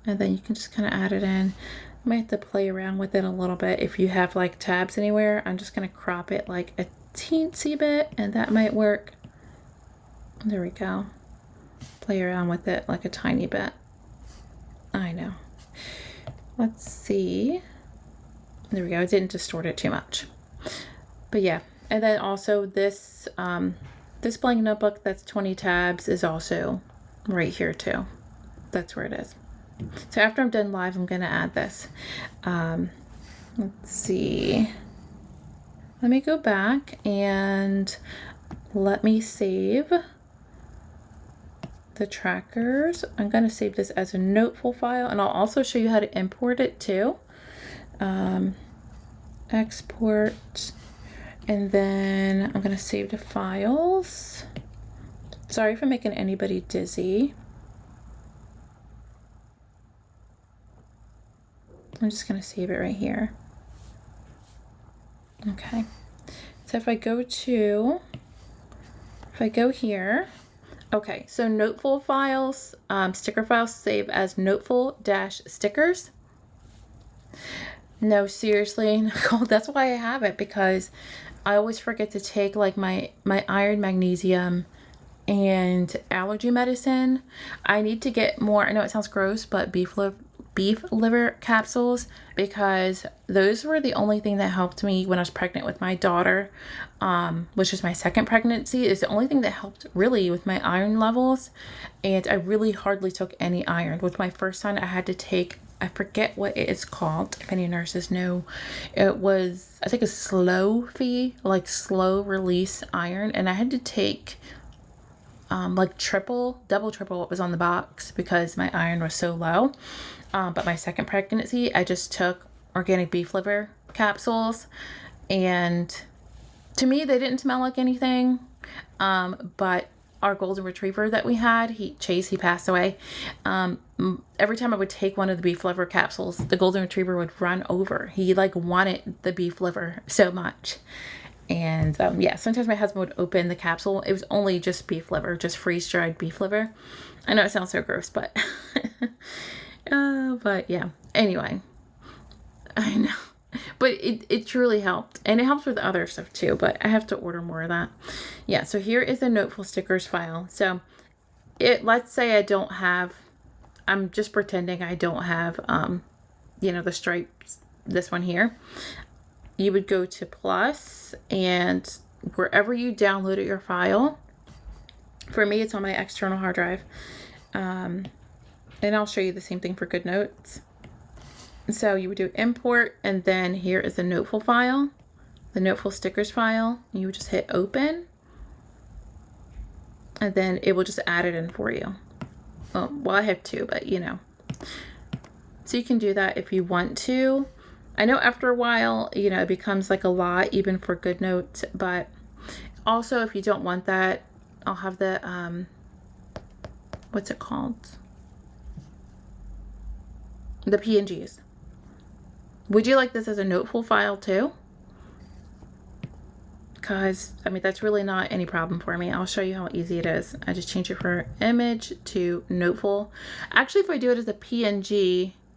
And then you can just kind of add it in. You might have to play around with it a little bit. If you have like tabs anywhere, I'm just gonna crop it like a teensy bit, and that might work. There we go. Play around with it like a tiny bit. I know. Let's see. There we go. I didn't distort it too much. But yeah, and then also this this blank notebook that's 20 tabs is also right here too. That's where it is. So after I'm done live, I'm gonna add this. Let's see. Let me go back and let me save the trackers. I'm gonna save this as a Noteful file, and I'll also show you how to import it too. Export, and then I'm gonna save the files. Sorry for making anybody dizzy. I'm just gonna save it right here. Okay, so if I go here, okay, so Noteful files, sticker files save as Noteful-stickers. No, seriously, Nicole, that's why I have it, because I always forget to take like my iron, magnesium, and allergy medicine. I need to get more, I know it sounds gross, but beef liver capsules, because those were the only thing that helped me when I was pregnant with my daughter, which is my second pregnancy. Is the only thing that helped really with my iron levels, and I really hardly took any iron. With my first son, I had to take, I forget what it is called, if any nurses know. It was, I think, a slow release iron, and I had to take like double triple what was on the box because my iron was so low. But my second pregnancy, I just took organic beef liver capsules, and to me, they didn't smell like anything. But our golden retriever that we had, Chase, he passed away. Every time I would take one of the beef liver capsules, the golden retriever would run over. He like wanted the beef liver so much. And yeah, sometimes my husband would open the capsule. It was only just beef liver, just freeze-dried beef liver. I know it sounds so gross, but but yeah, anyway, I know, but it truly helped, and it helps with other stuff too, but I have to order more of that. Yeah, so here is the Noteful stickers file. So let's say I don't have, I'm just pretending I don't have, you know, the stripes, this one here. You would go to plus, and wherever you downloaded your file, for me, it's on my external hard drive. And I'll show you the same thing for GoodNotes. So you would do import, and then here is the Noteful file, the Noteful stickers file. You would just hit open, and then it will just add it in for you. Well, I have two, but you know. So you can do that if you want to. I know after a while, you know, it becomes like a lot even for GoodNotes, but also if you don't want that, I'll have the, what's it called? The PNGs. Would you like this as a Noteful file too? Because, I mean, that's really not any problem for me. I'll show you how easy it is. I just change it from image to Noteful. Actually, if I do it as a PNG,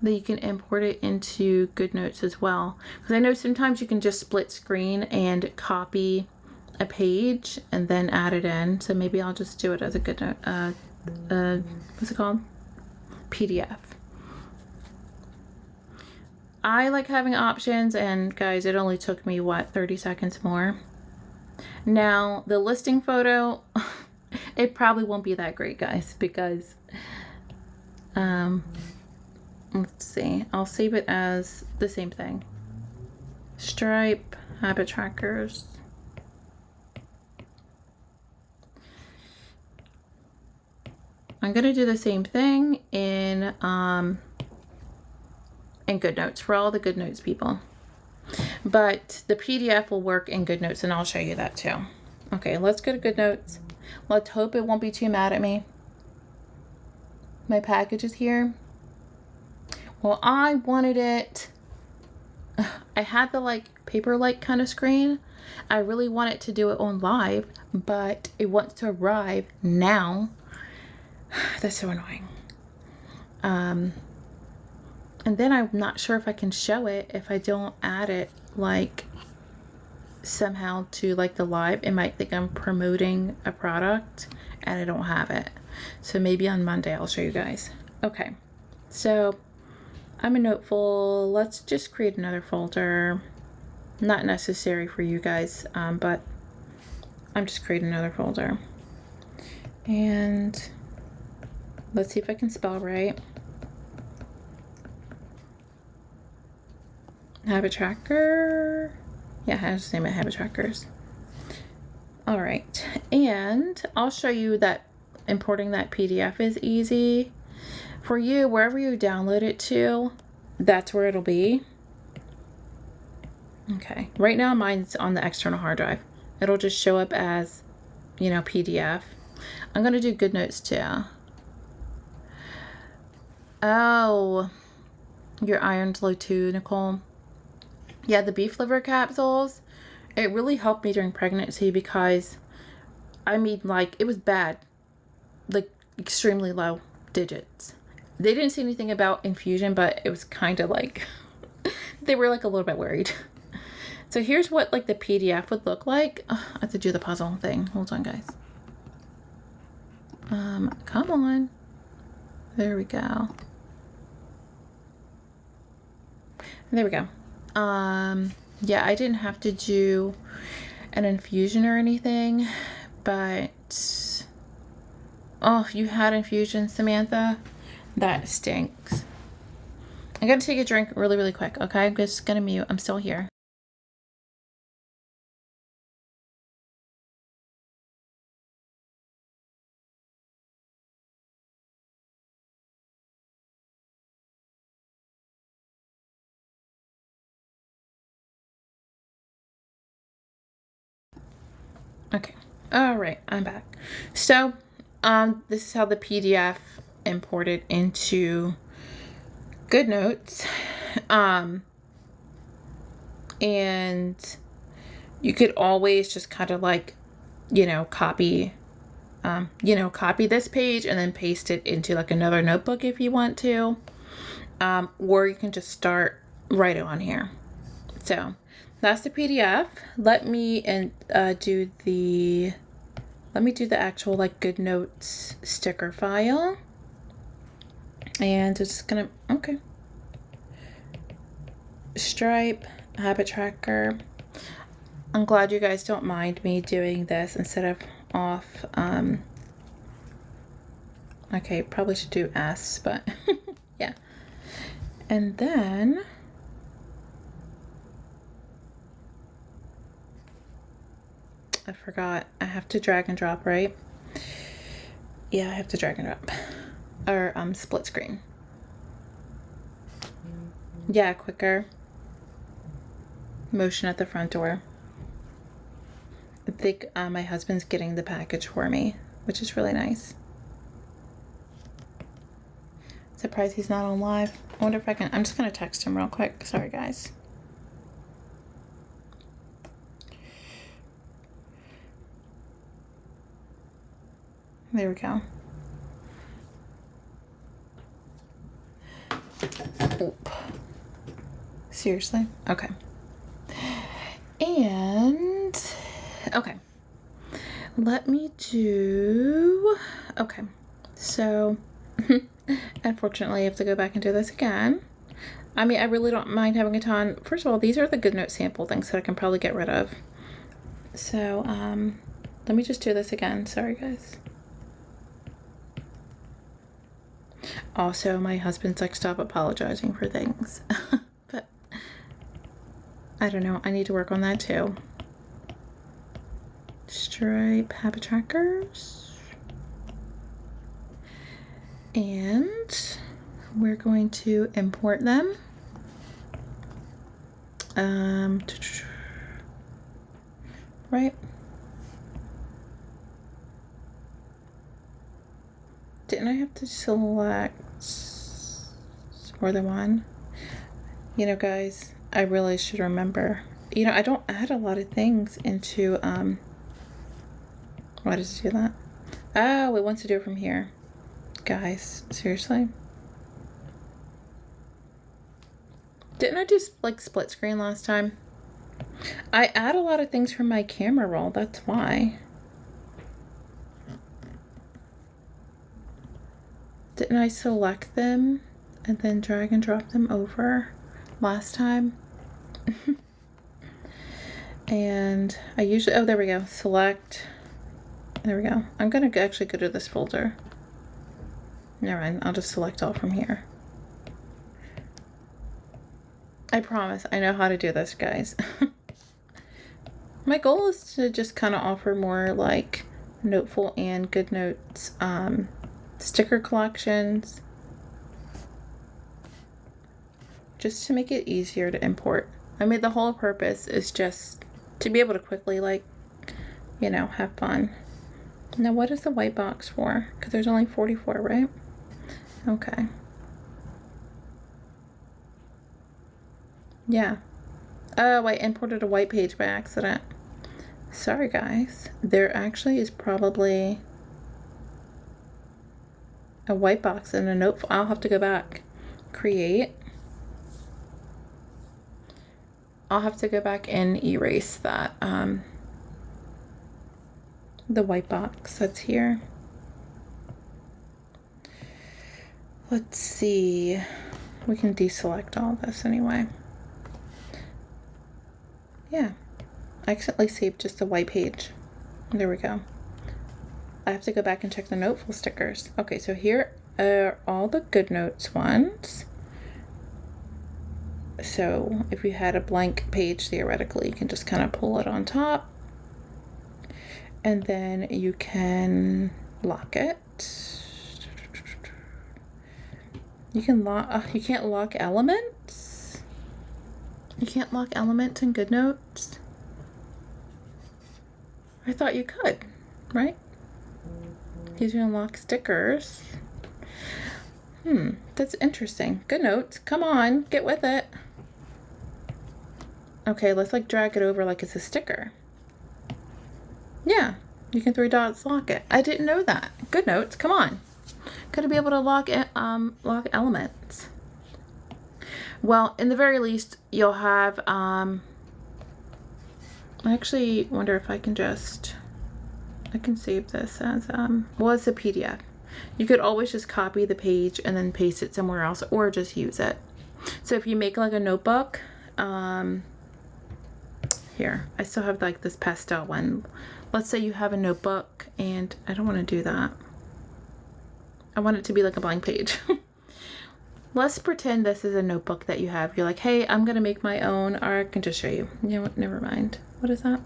then you can import it into GoodNotes as well. Because I know sometimes you can just split screen and copy a page and then add it in. So maybe I'll just do it as a good note, what's it called? PDF. I like having options, and guys, it only took me what, 30 seconds more. Now the listing photo, it probably won't be that great, guys, because let's see, I'll save it as the same thing. Stripe, habit trackers. I'm gonna do the same thing in GoodNotes for all the GoodNotes people. But the PDF will work in GoodNotes, and I'll show you that too. Okay, let's go to GoodNotes. Let's hope it won't be too mad at me. My package is here. Well, I wanted it. I had the like paper-like kind of screen. I really wanted to do it on live, but it wants to arrive now. That's so annoying. And then I'm not sure if I can show it if I don't add it like somehow to like the live. It might think I'm promoting a product and I don't have it. So maybe on Monday I'll show you guys. Okay, so I'm a noteful. Let's just create another folder. Not necessary for you guys, but I'm just creating another folder. And let's see if I can spell right. Habit tracker. Yeah, I just name it habit trackers. All right, and I'll show you that importing that PDF is easy. For you, wherever you download it to, that's where it'll be. Okay, right now mine's on the external hard drive. It'll just show up as, you know, PDF. I'm gonna do GoodNotes too. Oh, your iron's low too, Nicole. Yeah, the beef liver capsules, it really helped me during pregnancy because, I mean, like, it was bad. Like, extremely low digits. They didn't say anything about infusion, but it was kind of like, they were like a little bit worried. So here's what like the PDF would look like. I have to do the puzzle thing. Hold on, guys. Come on. There we go. There we go. Yeah, I didn't have to do an infusion or anything, but oh, you had infusion, Samantha? That stinks. I'm gonna take a drink really, really quick, okay? I'm just gonna mute. I'm still here. Okay. All right, I'm back. So, this is how the PDF imported into GoodNotes. And you could always just kind of like, you know, copy this page and then paste it into like another notebook if you want to. Or you can just start right on here. So that's the PDF. Let me do the actual like GoodNotes sticker file. And it's just gonna, okay. Stripe, habit tracker. I'm glad you guys don't mind me doing this instead of off. Okay, probably should do S, but yeah. And then I forgot, I have to drag and drop, right? Yeah, I have to drag and drop. Or split screen. Yeah, quicker. Motion at the front door. I think my husband's getting the package for me, which is really nice. Surprised he's not on live. I wonder if I can, I'm just gonna text him real quick. Sorry, guys. There we go. Oop. Seriously? Okay. And, okay. let me do, okay, so unfortunately I have to go back and do this again. I mean, I really don't mind having a ton. First of all, these are the GoodNote sample things that I can probably get rid of. So, let me just do this again. Sorry, guys. Also, my husband's like, stop apologizing for things. But I don't know. I need to work on that too. Stripe habit trackers. And we're going to import them. Right. Didn't I have to select more than one? You know, guys, I really should remember. You know, I don't add a lot of things into, why does it do that? Oh, it wants to do it from here. Guys, seriously? Didn't I do like split screen last time? I add a lot of things from my camera roll, that's why. Didn't I select them and then drag and drop them over last time? And I usually, oh, there we go, select. There we go. I'm gonna actually go to this folder. Never mind, I'll just select all from here. I promise I know how to do this, guys. My goal is to just kind of offer more like Noteful and GoodNotes sticker collections, just to make it easier to import. I mean, the whole purpose is just to be able to quickly, like, you know, have fun. Now, what is the white box for? Because there's only 44, right? Okay. Yeah. Oh, I imported a white page by accident. Sorry, guys. There actually is probably a white box and a note. I'll have to go back. Create. I'll have to go back and erase that. The white box that's here. Let's see. We can deselect all this anyway. Yeah. I accidentally saved just the white page. There we go. I have to go back and check the Noteful stickers. Okay, so here are all the GoodNotes ones. So if you had a blank page, theoretically, you can just kind of pull it on top. And then you can lock it. You can lock, you can't lock elements. You can't lock elements in GoodNotes. I thought you could, right? You can lock stickers. That's interesting. GoodNotes, come on, get with it. Okay, let's like drag it over like it's a sticker. Yeah, you can 3 dots lock it. I didn't know that. GoodNotes, come on. Gotta be able to lock it, lock elements. Well, in the very least, you'll have, I actually wonder if I can just, I can save this as, well, it's a PDF. You could always just copy the page and then paste it somewhere else or just use it. So if you make like a notebook, here, I still have like this pastel one. Let's say you have a notebook and I don't want to do that. I want it to be like a blank page. Let's pretend this is a notebook that you have. You're like, hey, I'm going to make my own, or I can just show you. You know what? Never mind. What is that?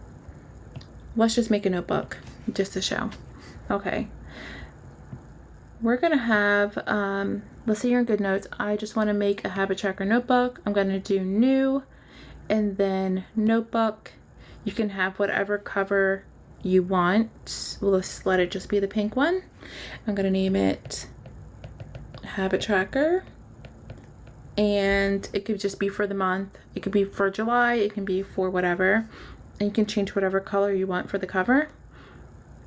Let's just make a notebook just to show. Okay. We're going to have, let's say you're in GoodNotes. I just want to make a habit tracker notebook. I'm going to do new and then notebook. You can have whatever cover you want. Well, let's let it just be the pink one. I'm going to name it habit tracker. And it could just be for the month. It could be for July. It can be for whatever. And you can change whatever color you want for the cover.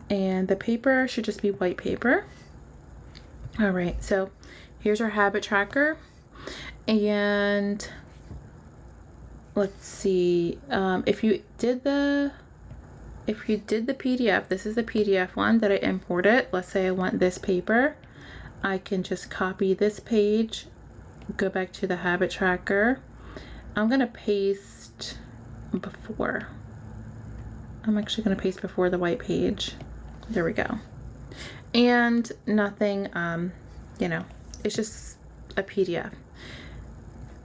And the paper should just be white paper. All right, so here's our habit tracker. And let's see, if if you did the PDF, this is the PDF one that I imported. Let's say I want this paper. I can just copy this page, go back to the habit tracker. I'm going to paste before. I'm actually going to paste before the white page. There we go. And nothing, you know, it's just a PDF.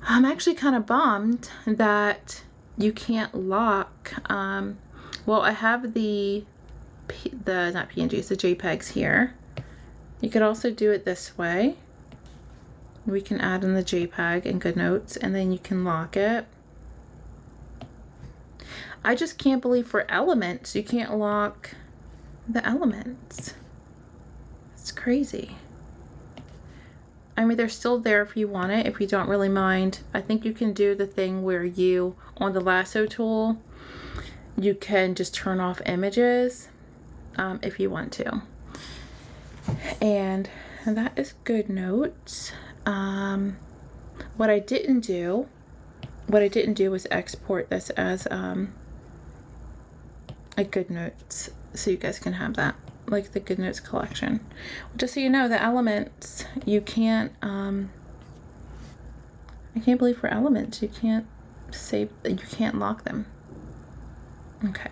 I'm actually kind of bummed that you can't lock, well, I have the not PNGs, the JPEGs here. You could also do it this way. We can add in the JPEG in GoodNotes, and then you can lock it. I just can't believe for elements, you can't lock the elements. It's crazy. I mean, they're still there if you want it, if you don't really mind. I think you can do the thing where you, on the lasso tool, you can just turn off images if you want to. And that is GoodNotes. What I didn't do was export this as a GoodNotes, so you guys can have that, like the GoodNotes collection. Just so you know, the elements, you can't, I can't believe for elements, you can't save, you can't lock them. Okay.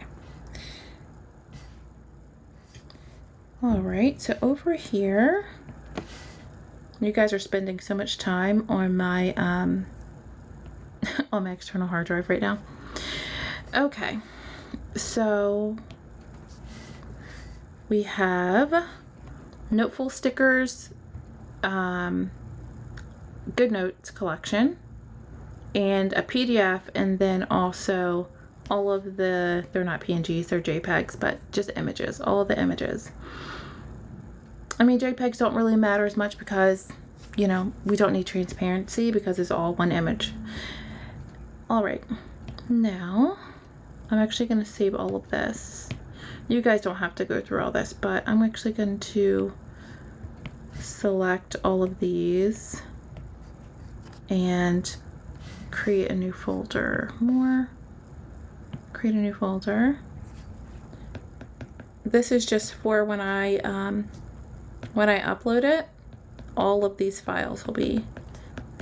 All right, so over here, you guys are spending so much time on my on my external hard drive right now. Okay, so we have Noteful stickers, GoodNotes collection, and a PDF, and then also all of the, they're not PNGs, they're JPEGs, but just images, all of the images. I mean, JPEGs don't really matter as much because, you know, we don't need transparency because it's all one image. All right, now I'm actually going to save all of this. You guys don't have to go through all this, but I'm actually going to select all of these and create a new folder. Create a new folder. This is just for when I upload it. All of these files will be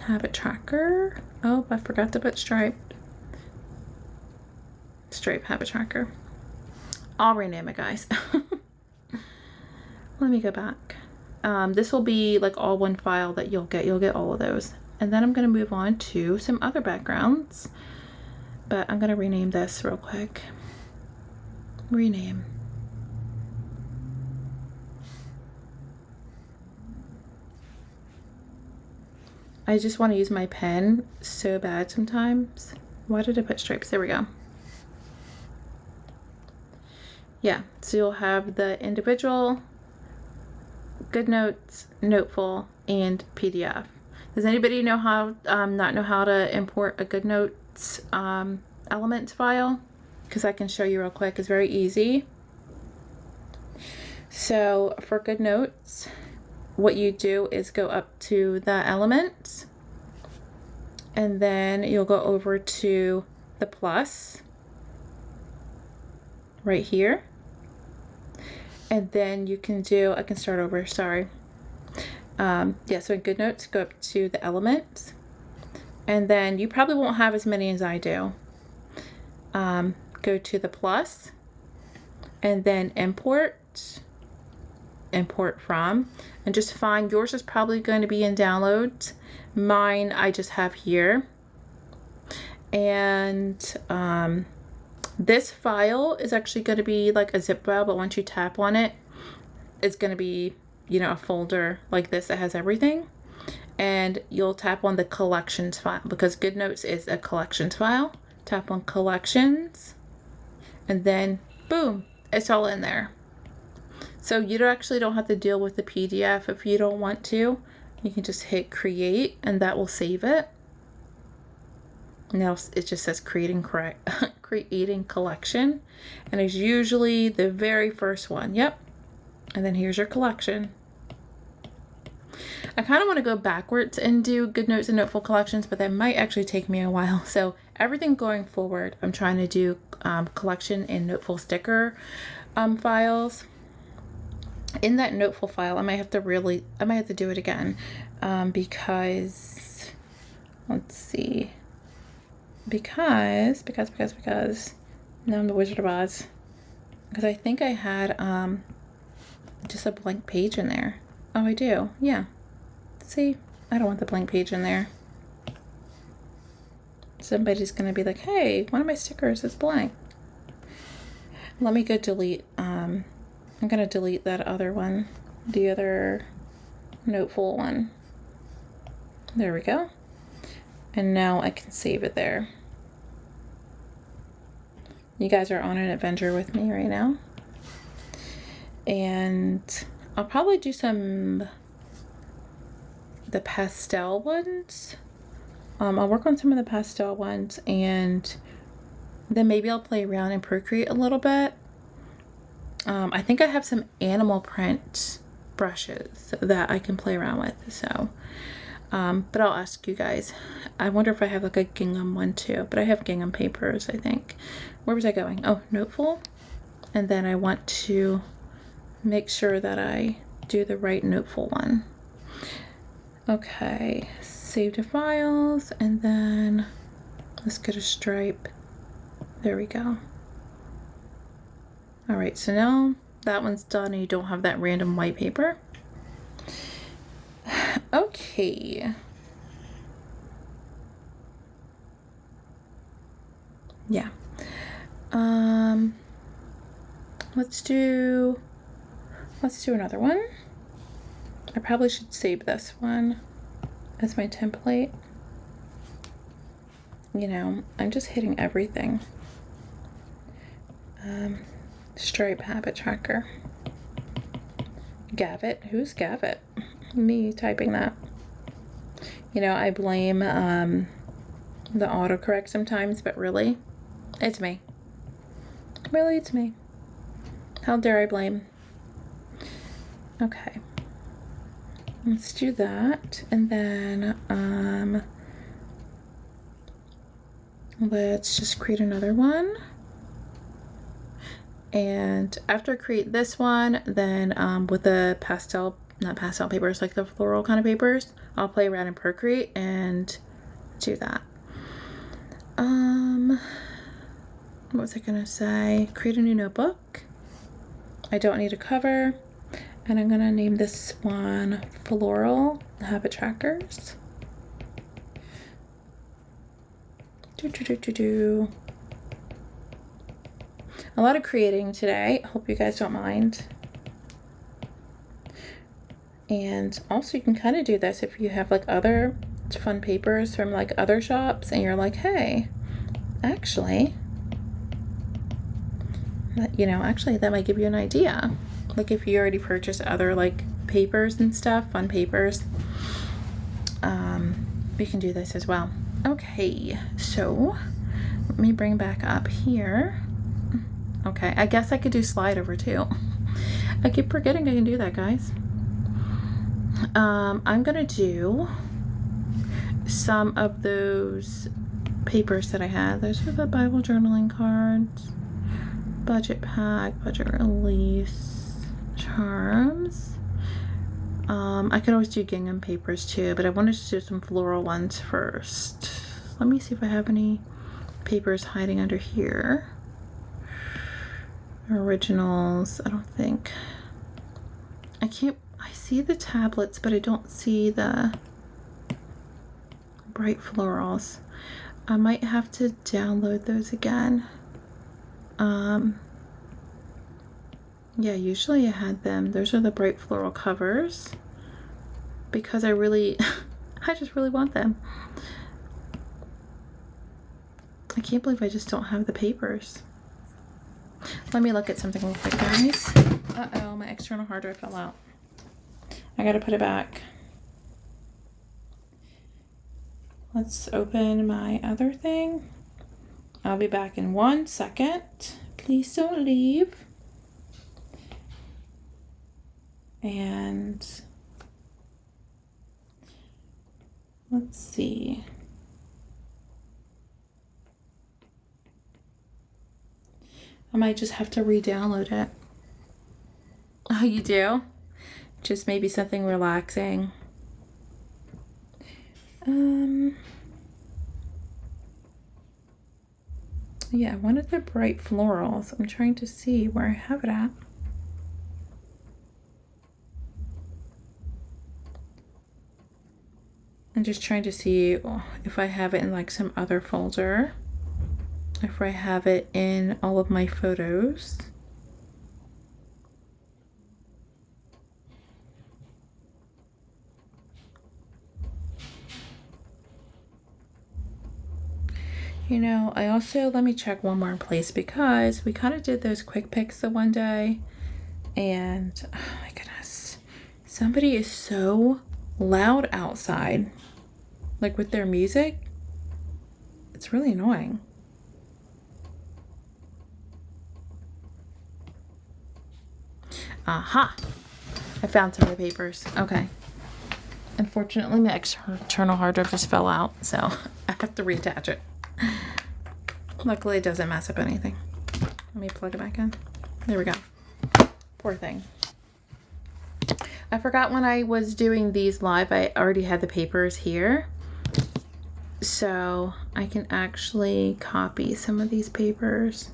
habit tracker. Oh, I forgot to put Stripe habit tracker. I'll rename it, guys. Let me go back. This will be like all one file that you'll get all of those. And then I'm going to move on to some other backgrounds, but I'm going to rename this real quick. Rename. I just want to use my pen so bad sometimes. Why did I put stripes? There we go. Yeah, so you'll have the individual, GoodNotes, Noteful, and PDF. Does anybody know how not know how to import a GoodNotes elements file? Because I can show you real quick. It's very easy. So for GoodNotes, what you do is go up to the elements, and then you'll go over to the plus right here. And then you can do, I can start over, sorry. Yeah, so in GoodNotes, go up to the elements, and then you probably won't have as many as I do. Go to the plus, and then import from, and just find, yours is probably going to be in downloads. Mine, I just have here. And this file is actually going to be like a zip file, but once you tap on it, it's going to be, you know, a folder like this that has everything. And you'll tap on the collections file because GoodNotes is a collections file. Tap on collections, and then boom, it's all in there. So you actually don't have to deal with the PDF if you don't want to. You can just hit create, and that will save it. Now it just says creating collection, and it's usually the very first one. Yep. And then here's your collection. I kind of want to go backwards and do Good Notes and Noteful collections, but that might actually take me a while. So everything going forward, I'm trying to do collection and Noteful sticker files. In that Noteful file, I might have to do it again because, let's see, because now I'm the Wizard of Oz, because I think I had just a blank page in there. Oh, I do. Yeah. See, I don't want the blank page in there. Somebody's gonna be like, hey, one of my stickers is blank. Let me go delete. I'm gonna delete that other one, the other Noteful one. There we go. And now I can save it there. You guys are on an adventure with me right now. And I'll probably do the pastel ones. I'll work on some of the pastel ones, and then maybe I'll play around and Procreate a little bit. I think I have some animal print brushes that I can play around with, so but I'll ask you guys. I wonder if I have like a gingham one too, but I have gingham papers, I think. Where was I going? Oh, Noteful. And then I want to make sure that I do the right Noteful one. Okay, save to files, and then let's get a stripe. There we go. All right, so now that one's done and you don't have that random white paper. Okay. Yeah. Let's do another one. I probably should save this one as my template. You know, I'm just hitting everything. Stripe habit tracker. Gavit. Who's Gavit? Me typing that. You know, I blame the autocorrect sometimes, but really, it's me. Really, it's me. How dare I blame? Okay. Let's do that, and then let's just create another one. And after I create this one, then with the not pastel papers, like the floral kind of papers, I'll play around in Procreate and do that. What was I gonna say? Create a new notebook. I don't need a cover. And I'm gonna name this one Floral Habit Trackers. A lot of creating today. Hope you guys don't mind. And also you can kind of do this if you have like other fun papers from like other shops and you're like, hey, actually, you know, actually that might give you an idea. Like if you already purchased other like papers and stuff, fun papers, we can do this as well. Okay, so let me bring back up here. Okay, I guess I could do slide over too. I keep forgetting I can do that, guys. I'm gonna do some of those papers that I had. Those are the Bible journaling cards, budget pack, budget release, charms. I could always do gingham papers too, but I wanted to do some floral ones first. Let me see if I have any papers hiding under here. Originals, I don't think. I see the tablets, but I don't see the bright florals. I might have to download those again. Yeah, usually I had them. Those are the bright floral covers because I just really want them. I can't believe I just don't have the papers. Let me look at something real quick, guys. Uh-oh, my external hard drive fell out. I gotta put it back. Let's open my other thing. I'll be back in 1 second. Please don't leave. And Let's see. I might just have to re-download it. Oh, you do? Just maybe something relaxing. Yeah, one of the bright florals. I'm trying to see where I have it at. I'm just trying to see if I have it in like some other folder. If I have it in all of my photos. You know, I also, let me check one more place because we kind of did those quick picks the one day and oh my goodness, somebody is so loud outside, like with their music. It's really annoying. Aha! I found some of the papers. Okay. Unfortunately, my external hard drive just fell out, so I have to reattach it. Luckily, it doesn't mess up anything. Let me plug it back in. There we go. Poor thing. I forgot when I was doing these live, I already had the papers here. So I can actually copy some of these papers.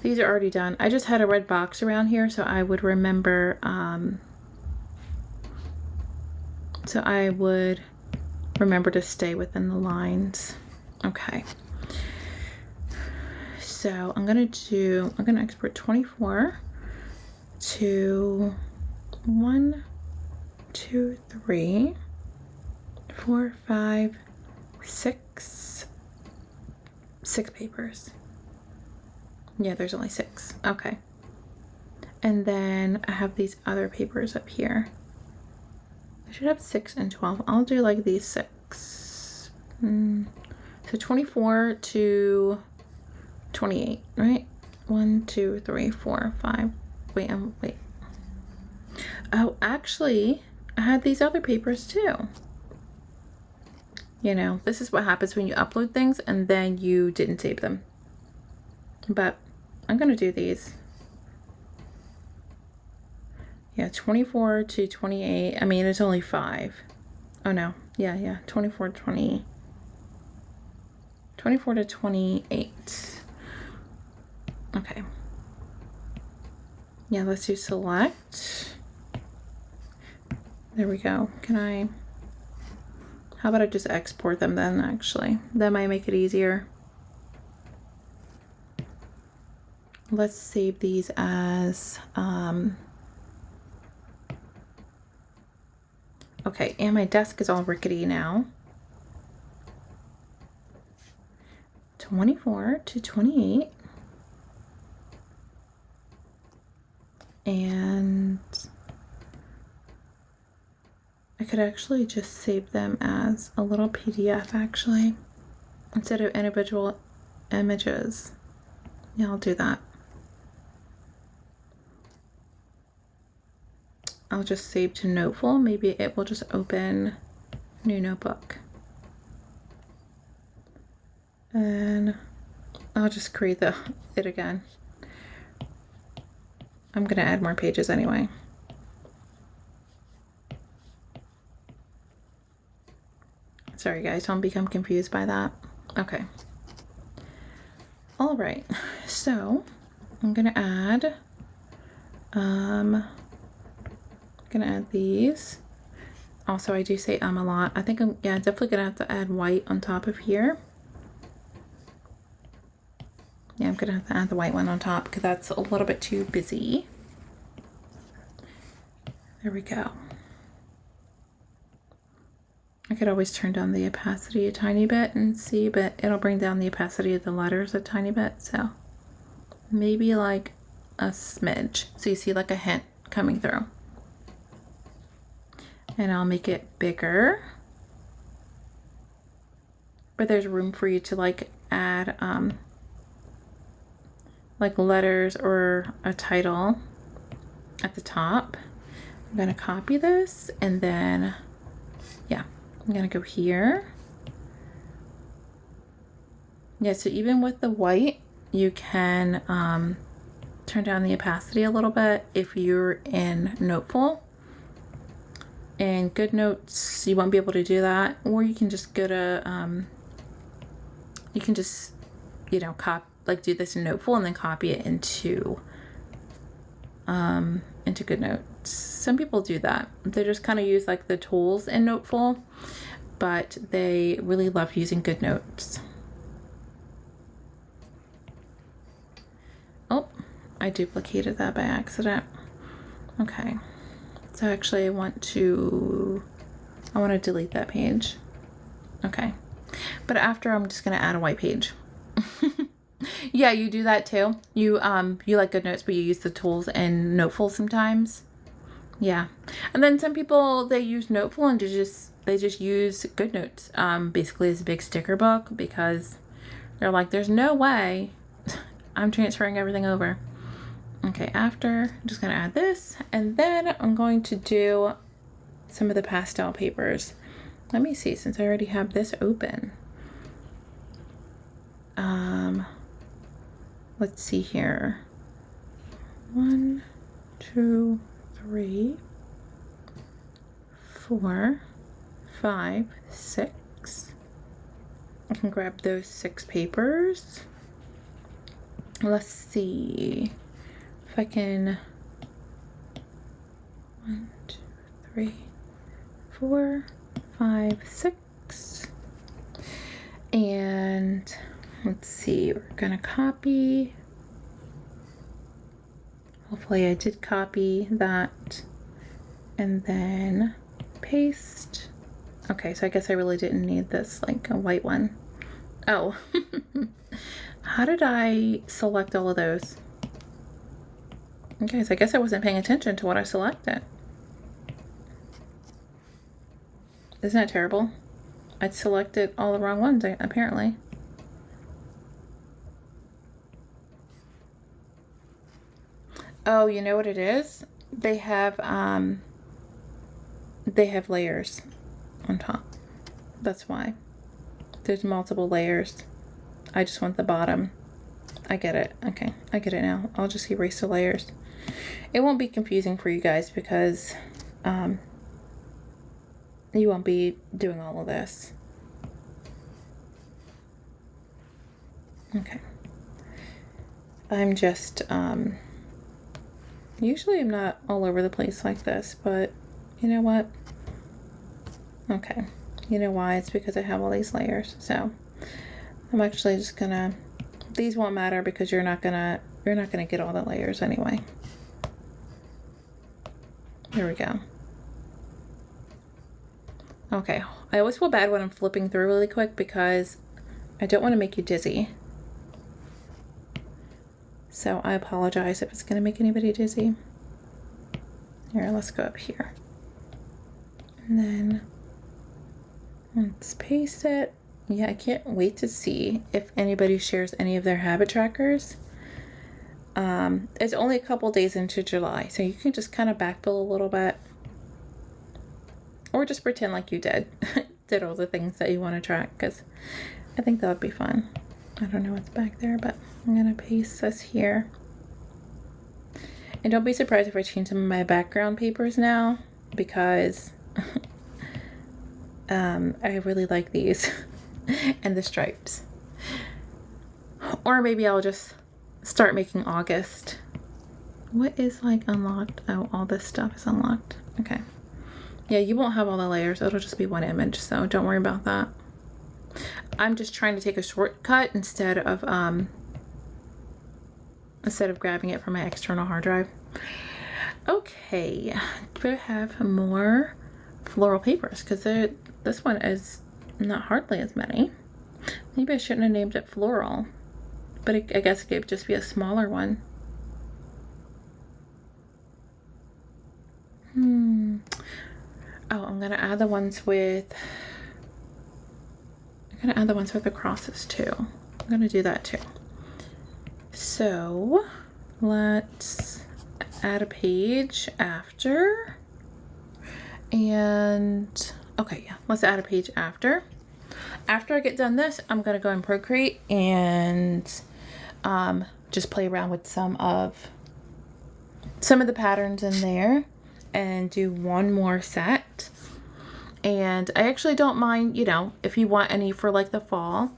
These are already done. I just had a red box around here so I would remember, to stay within the lines. Okay. So I'm gonna export 24 to 1, 2, 3, 4, 5, 6 papers. Yeah, there's only 6. Okay. And then I have these other papers up here. I should have 6 and 12. I'll do like these 6. So 24 to 28, right? 1, 2, 3, 4, 5. Wait. Oh, actually, I had these other papers too. You know, this is what happens when you upload things and then you didn't save them. But I'm gonna do these. Yeah, 24 to 28. I mean, it's only 5. Oh no. Yeah. 24 to 28. Okay. Yeah, let's do select. There we go. How about I just export them then, actually? That might make it easier. Let's save these as, okay, and my desk is all rickety now. 24 to 28. And I could actually just save them as a little PDF actually, instead of individual images. Yeah, I'll do that. I'll just save to Noteful. Maybe it will just open new notebook. And I'll just create it again. I'm gonna add more pages anyway. Sorry guys, don't become confused by that. Okay. All right, so I'm gonna add these. Also, I do say a lot. I think I'm definitely gonna have to add white on top of here. Yeah, I'm gonna have to add the white one on top because that's a little bit too busy. There we go. I could always turn down the opacity a tiny bit and see, but it'll bring down the opacity of the letters a tiny bit. So maybe like a smidge. So you see like a hint coming through. And I'll make it bigger. But there's room for you to like add like letters or a title at the top. I'm gonna copy this and then, yeah, I'm gonna go here. Yeah, so even with the white, you can turn down the opacity a little bit if you're in Noteful. In GoodNotes, you won't be able to do that, or you can just go to, you can just, you know, do this in Noteful and then copy it into GoodNotes. Some people do that. They just kind of use like the tools in Noteful, but they really love using GoodNotes. Oh, I duplicated that by accident. Okay, so actually I want to delete that page. Okay, but after I'm just gonna add a white page. Yeah, you do that too. You like GoodNotes, but you use the tools in Noteful sometimes. Yeah, and then some people, they use Noteful and they just use GoodNotes basically as a big sticker book, because they're like, there's no way I'm transferring everything over. Okay, after, I'm just gonna add this, and then I'm going to do some of the pastel papers. Let me see, since I already have this open. Let's see here. 1, 2, 3, 4, 5, 6. I can grab those 6 papers. Let's see if I can. 1, 2, 3, 4, 5, 6. And let's see, we're gonna copy. Hopefully I did copy that, and then paste. Okay, so I guess I really didn't need this, like a white one. Oh, how did I select all of those? Okay, so I guess I wasn't paying attention to what I selected. Isn't that terrible? I selected all the wrong ones, apparently. Oh, you know what it is? They have layers on top. That's why. There's multiple layers. I just want the bottom. I get it. Okay, I get it now. I'll just erase the layers. It won't be confusing for you guys because you won't be doing all of this. Okay. I'm just, usually I'm not all over the place like this, but you know what? Okay. You know why? It's because I have all these layers. So I'm actually just gonna, these won't matter because you're not gonna get all the layers anyway. There we go. Okay. I always feel bad when I'm flipping through really quick because I don't want to make you dizzy. So I apologize if it's going to make anybody dizzy. Here, let's go up here. And then let's paste it. Yeah, I can't wait to see if anybody shares any of their habit trackers. It's only a couple days into July, so you can just kind of backfill a little bit. Or just pretend like you did all the things that you want to track, because I think that would be fun. I don't know what's back there, but I'm going to paste this here. And don't be surprised if I change some of my background papers now, because I really like these and the stripes. Or maybe I'll just start making August. What is like unlocked? Oh, all this stuff is unlocked. Okay. Yeah, you won't have all the layers. It'll just be one image, so don't worry about that. I'm just trying to take a shortcut instead of grabbing it from my external hard drive. Okay, do I have more floral papers? Because this one is not hardly as many. Maybe I shouldn't have named it floral, but I guess it could just be a smaller one. Oh, I'm gonna add the ones with the crosses too. I'm gonna do that too. So let's add a page after, and Okay, yeah, let's add a page after. After I get done this, I'm gonna go in Procreate and just play around with some of the patterns in there and do one more set. And I actually don't mind, you know, if you want any for like the fall,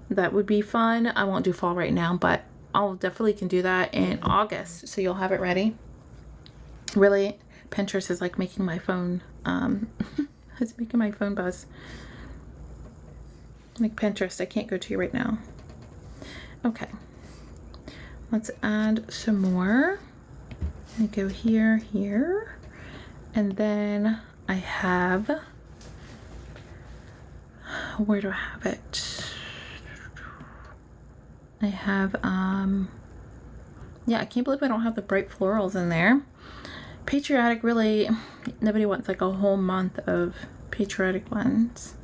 that would be fun. I won't do fall right now, but I'll definitely can do that in August, so you'll have it ready. Really, Pinterest is like making my phone it's making my phone buzz. Like Pinterest, I can't go to you right now. Okay, let's add some more. I go here, and then I have, where do I have it? I have, yeah, I can't believe I don't have the bright florals in there. Patriotic, really, nobody wants like a whole month of patriotic ones.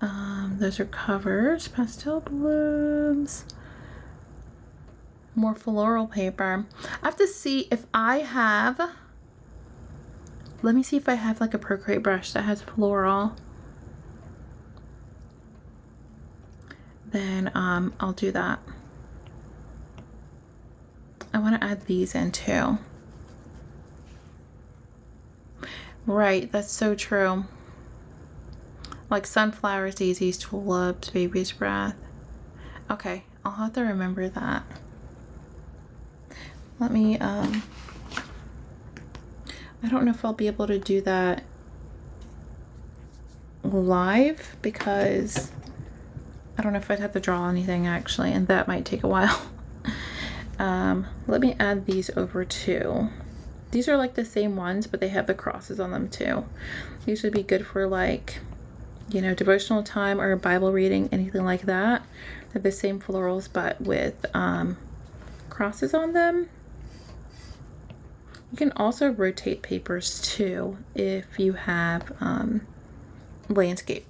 Those are covers, pastel blooms, more floral paper. I have to see if I have, let me see if I have like a Procreate brush that has floral. Then I'll do that. I want to add these in too. Right, that's so true. Like sunflowers, daisies, tulips, baby's breath. Okay, I'll have to remember that. Let me, I don't know if I'll be able to do that live because I don't know if I'd have to draw anything actually, and that might take a while. Let me add these over too. These are like the same ones, but they have the crosses on them too. These would be good for like, you know, devotional time or Bible reading, anything like that. They're the same florals, but with crosses on them. You can also rotate papers too if you have landscape.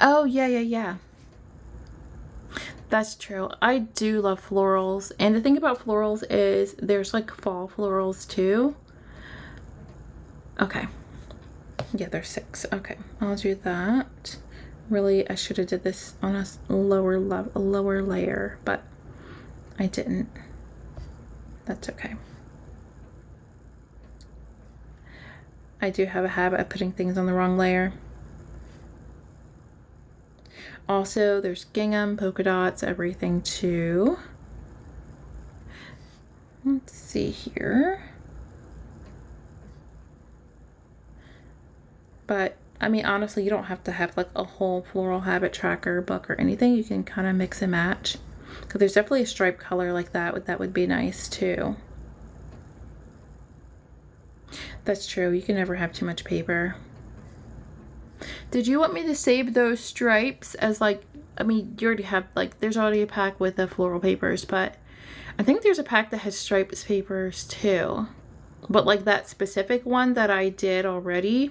Oh, yeah. That's true. I do love florals. And the thing about florals is there's like fall florals too. Okay. Yeah, there's 6. Okay, I'll do that. Really, I should have did this on a lower layer, but I didn't. That's okay. I do have a habit of putting things on the wrong layer. Also, there's gingham, polka dots, everything too. Let's see here. But I mean, honestly, you don't have to have like a whole floral habit tracker book or anything. You can kind of mix and match, because there's definitely a stripe color like that would be nice too. That's true. You can never have too much paper. Did you want me to save those stripes as like, I mean, you already have like, there's already a pack with the floral papers, but I think there's a pack that has stripes papers too. But like that specific one that I did already,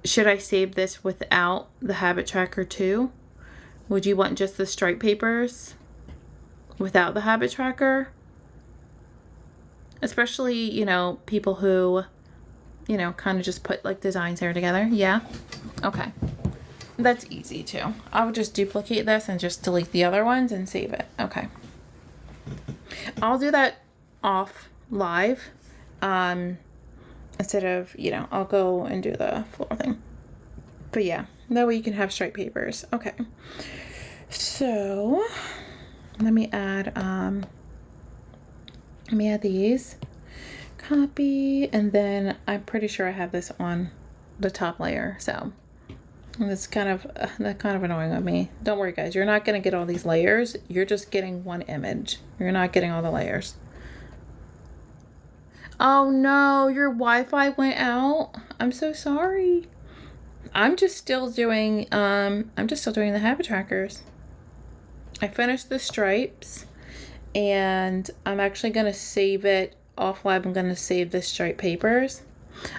should I save this without the habit tracker too? Would you want just the stripe papers without the habit tracker? Especially, you know, people who, you know, kind of just put like designs there together. Yeah. Okay. That's easy too. I would just duplicate this and just delete the other ones and save it. Okay. I'll do that off live. Instead of, you know, I'll go and do the floor thing. But yeah, that way you can have striped papers. Okay. So let me add these. Copy, and then I'm pretty sure I have this on the top layer. So that's kind of annoying of me. Don't worry guys, you're not gonna get all these layers. You're just getting one image. You're not getting all the layers. Oh no, your Wi-Fi went out. I'm so sorry. I'm just still doing the habit trackers. I finished the stripes and I'm actually gonna save it off live. I'm gonna save the stripe papers.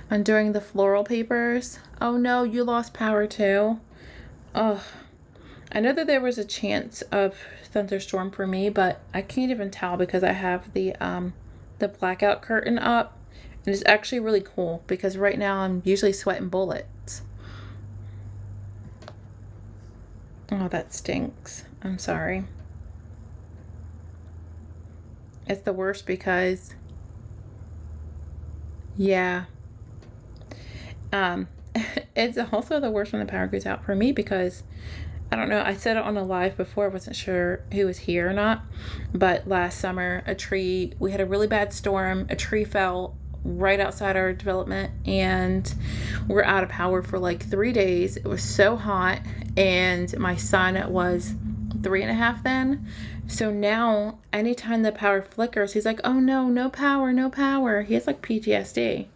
I'm doing the floral papers. Oh no, you lost power too. Oh, I know that there was a chance of thunderstorm for me, but I can't even tell because I have the the blackout curtain up. And it's actually really cool because right now I'm usually sweating bullets. Oh, that stinks. I'm sorry. It's the worst because, yeah. It's also the worst when the power goes out for me because, I don't know, I said it on a live before, I wasn't sure who was here or not, but last summer, we had a really bad storm, a tree fell right outside our development, and we're out of power for like 3 days. It was so hot, and my son was 3.5 then. So now, anytime the power flickers, he's like, oh no, no power, no power. He has like PTSD.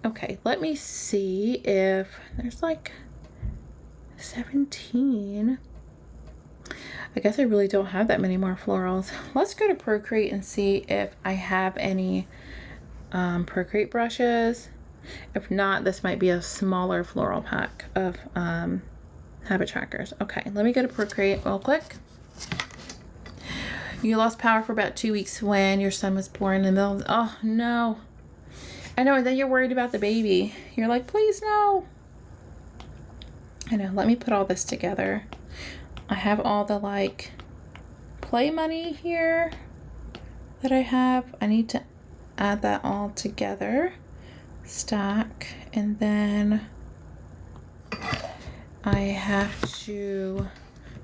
Okay, let me see if there's like 17. I guess I really don't have that many more florals. Let's go to Procreate and see if I have any Procreate brushes. If not, this might be a smaller floral pack of habit trackers. Okay, let me go to Procreate real quick. You lost power for about 2 weeks when your son was born in the middle of, oh no. I know, and then you're worried about the baby. You're like, please no. I know, let me put all this together. I have all the like play money here that I have. I need to add that all together. Stack, and then I have to,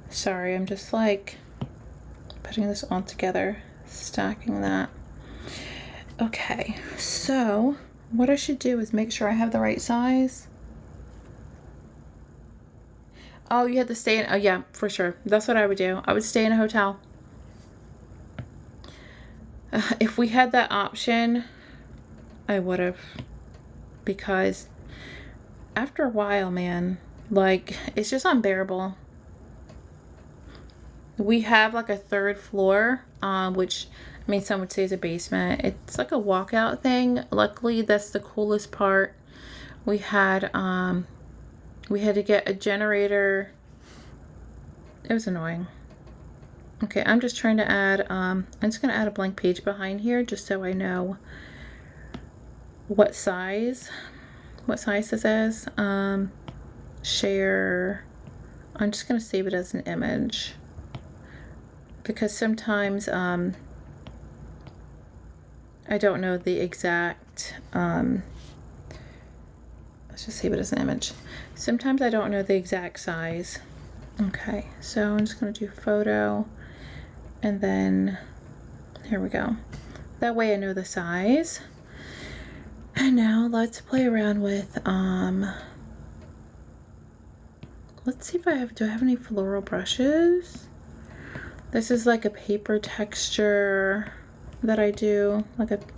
sorry, I'm just like putting this all together, stacking that. Okay, so what I should do is make sure I have the right size. Oh, you had to stay in, oh yeah, for sure. That's what I would do. I would stay in a hotel. If we had that option, I would have. Because after a while, man, like, it's just unbearable. We have like a 3rd floor, which, I mean, some would say is a basement. It's like a walkout thing. Luckily, that's the coolest part. We had to get a generator. It was annoying. Okay, I'm just trying to add, I'm just going to add a blank page behind here just so I know what size this is. Share. I'm just going to save it as an image because sometimes I don't know the exact, let's just save it as an image. Sometimes I don't know the exact size. Okay, so I'm just going to do photo, and then here we go. That way I know the size. And now let's play around with, let's see if do I have any floral brushes? This is like a paper texture that I do.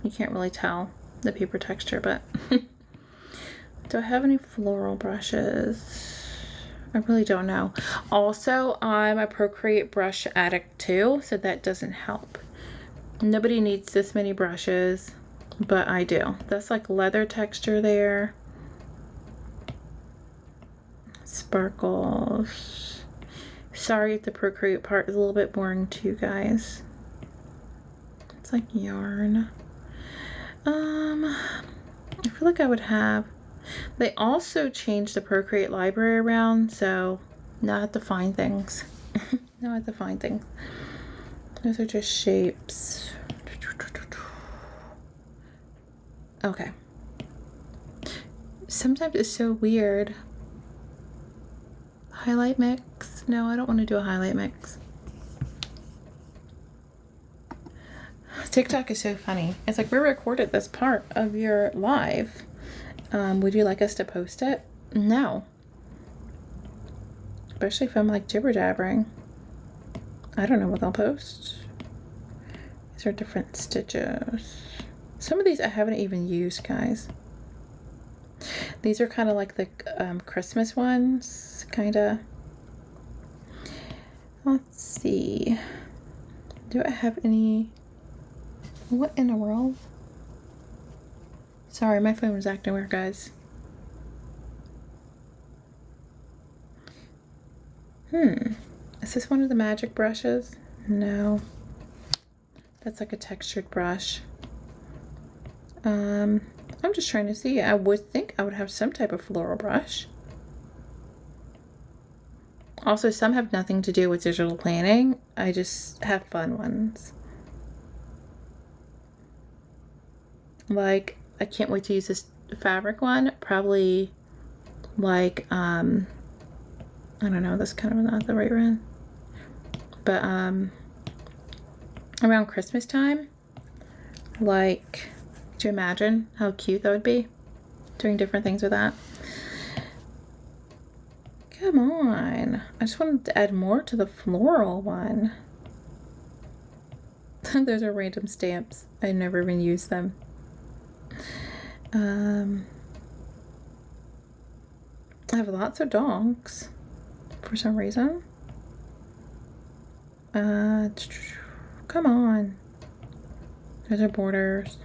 You can't really tell the paper texture, but do I have any floral brushes? I really don't know. Also, I'm a Procreate brush addict too, so that doesn't help. Nobody needs this many brushes, but I do. That's like leather texture there. Sparkles. Sorry if the Procreate part is a little bit boring to you guys. It's like yarn. I feel like I would have, they also changed the Procreate library around, so now I have to find things. Now I have to find things. Those are just shapes. Okay. Sometimes it's so weird. Highlight mix? No, I don't want to do a highlight mix. TikTok is so funny. It's like, we recorded this part of your live. Would you like us to post it? No. Especially if I'm like jibber jabbering. I don't know what I'll post. These are different stitches. Some of these I haven't even used, guys. These are kind of like the Christmas ones, kind of. Let's see. Do I have any? What in the world? Sorry, my phone was acting weird, guys. Is this one of the magic brushes? No. That's like a textured brush. I'm just trying to see. I would think I would have some type of floral brush. Also, some have nothing to do with digital planning. I just have fun ones. Like, I can't wait to use this fabric one. Probably like, I don't know, that's kind of not the right one. But around Christmas time, like, do you imagine how cute that would be? Doing different things with that. Come on. I just wanted to add more to the floral one. Those are random stamps. I never even use them. I have lots of dogs for some reason. Come on. Those are borders.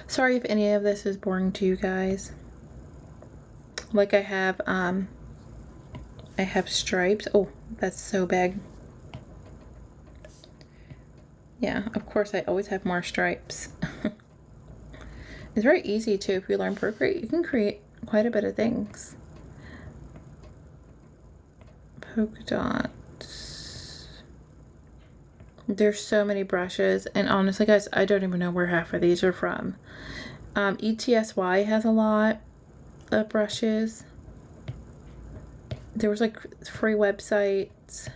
Sorry if any of this is boring to you guys. Like I have stripes. Oh, that's so big. Yeah, of course I always have more stripes. It's very easy too. If you learn Procreate, you can create quite a bit of things. Polka dots. There's so many brushes, and honestly guys, I don't even know where half of these are from. ETSY has a lot of brushes. There was like free websites.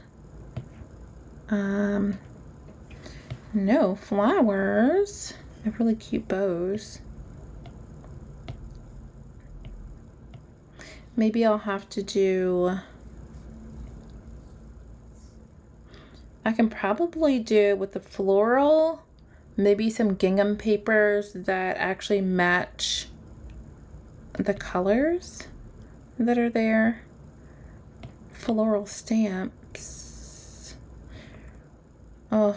No flowers. They have really cute bows. Maybe I'll have to do, I can probably do with the floral, maybe some gingham papers that actually match the colors that are there. Floral stamps. Oh,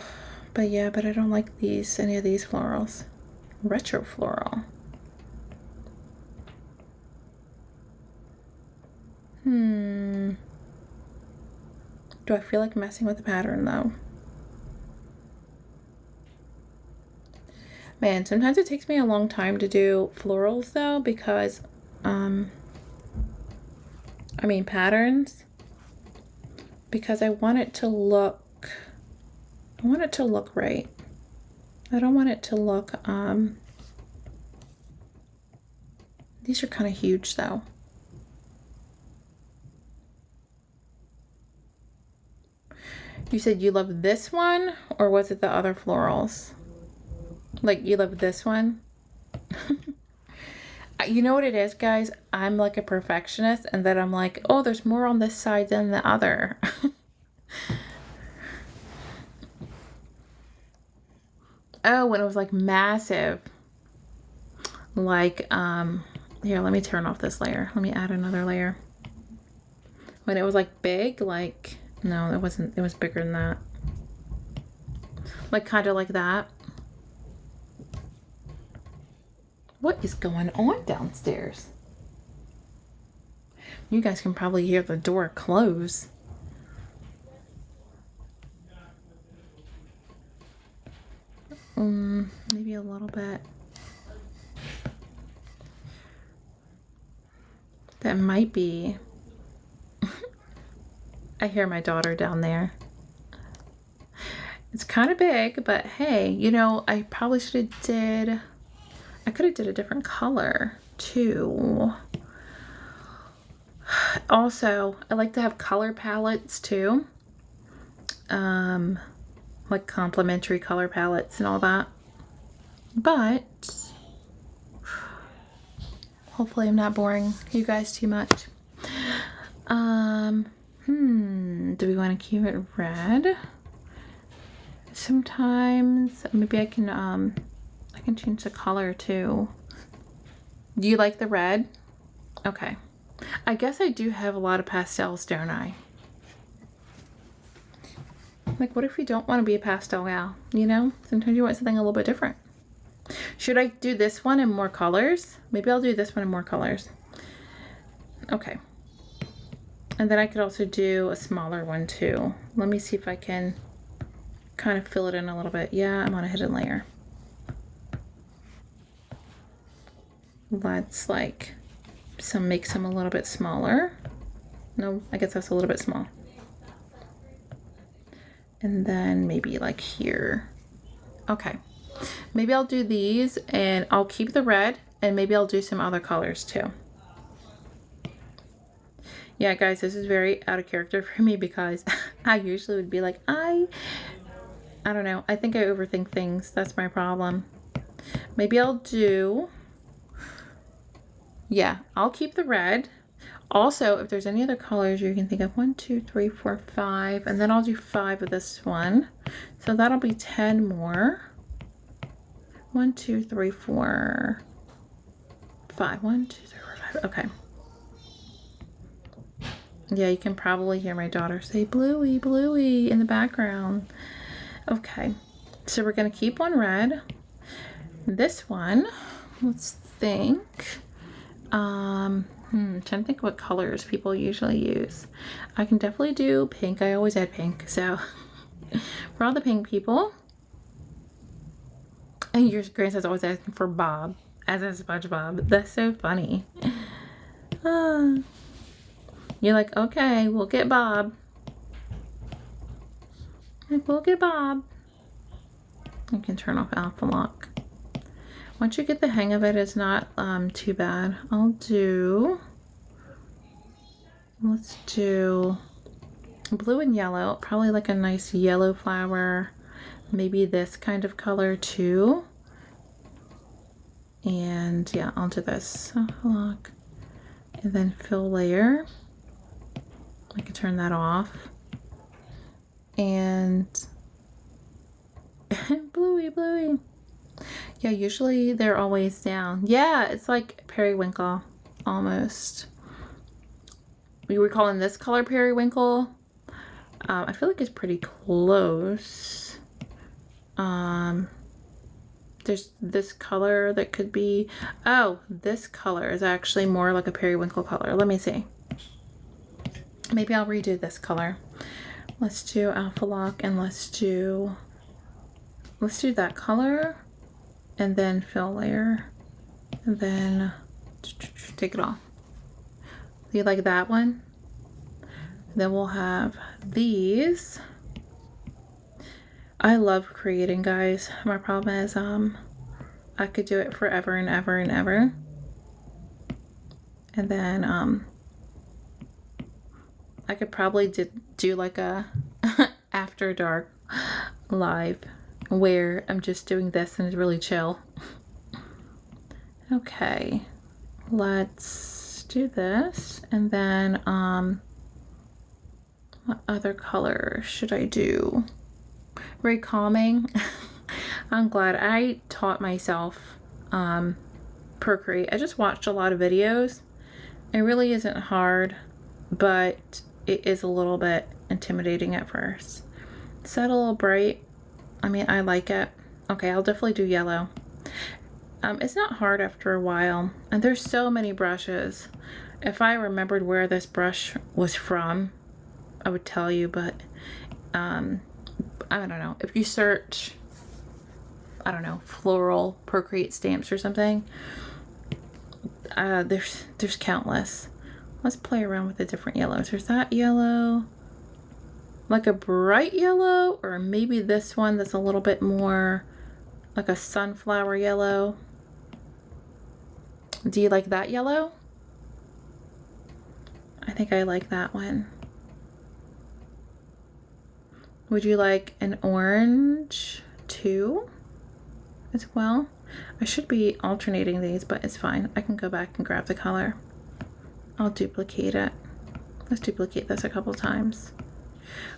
but yeah, but I don't like these, any of these florals. Retro floral. Do I feel like messing with the pattern though? Man, sometimes it takes me a long time to do florals though, because I mean patterns, because I want it to look right. I don't want it to look these are kind of huge though. You said you love this one, or was it the other florals? Like, you love this one? You know what it is, guys? I'm like a perfectionist, and then I'm like, oh, there's more on this side than the other. Oh, when it was like massive. Like, here, let me turn off this layer. Let me add another layer. When it was like big, like, no, it wasn't, it was bigger than that. Like, kind of like that. What is going on downstairs? You guys can probably hear the door close. Maybe a little bit. That might be. I hear my daughter down there. It's kind of big, but hey, you know, I probably should have did, I could have did a different color too. Also, I like to have color palettes too. Like complementary color palettes and all that. But hopefully I'm not boring you guys too much. Do we want to keep it red? Sometimes maybe I can change the color too. Do you like the red? Okay. I guess I do have a lot of pastels, don't I? Like, what if you don't want to be a pastel gal? You know, sometimes you want something a little bit different. Should I do this one in more colors? Maybe I'll do this one in more colors. Okay. And then I could also do a smaller one too. Let me see if I can kind of fill it in a little bit. Yeah, I'm on a hidden layer. Let's like make some a little bit smaller. No, I guess that's a little bit small. And then maybe like here. Okay, maybe I'll do these and I'll keep the red, and maybe I'll do some other colors too. Yeah, guys, this is very out of character for me because I usually would be like, I don't know. I think I overthink things. That's my problem. Maybe I'll do, yeah, I'll keep the red. Also, if there's any other colors you can think of, 1, 2, 3, 4, 5, and then I'll do 5 of this one. So that'll be 10 more. 1, 2, 3, 4, 5. 1, 2, 3, 4, 5. Okay. Yeah, you can probably hear my daughter say Bluey, Bluey in the background. Okay, so we're gonna keep one red. This one, let's think. Trying to think what colors people usually use. I can definitely do pink. I always add pink, so for all the pink people. And your grandson's always asking for Bob, as in SpongeBob. That's so funny. You're like, okay, we'll get Bob. Like, we'll get Bob. You can turn off alpha lock. Once you get the hang of it, it's not too bad. Let's do blue and yellow. Probably like a nice yellow flower. Maybe this kind of color too. And yeah, I'll do this. Lock. And then fill layer. I can turn that off. And Bluey, Bluey. Yeah, usually they're always down. Yeah, it's like periwinkle almost. We were calling this color periwinkle. I feel like it's pretty close. There's this color that could be, oh, this color is actually more like a periwinkle color. Let me see. Maybe I'll redo this color. Let's do alpha lock, and let's do that color, and then fill layer, and then take it off. You like that one? Then we'll have these. I love creating, guys. My problem is I could do it forever and ever and ever. And then I could probably do like a after dark live where I'm just doing this and it's really chill. Okay, let's do this, and then what other color should I do? Very calming. I'm glad I taught myself Procreate. I just watched a lot of videos. It really isn't hard, but it is a little bit intimidating at first. Is that a little bright? I mean, I like it. Okay, I'll definitely do yellow. It's not hard after a while, and there's so many brushes. If I remembered where this brush was from, I would tell you, but I don't know. If you search, I don't know, floral Procreate stamps or something, there's countless. Let's play around with the different yellows. There's that yellow, like a bright yellow, or maybe this one that's a little bit more like a sunflower yellow. Do you like that yellow? I think I like that one. Would you like an orange too as well? I should be alternating these, but it's fine. I can go back and grab the color. I'll duplicate it. Let's duplicate this a couple times.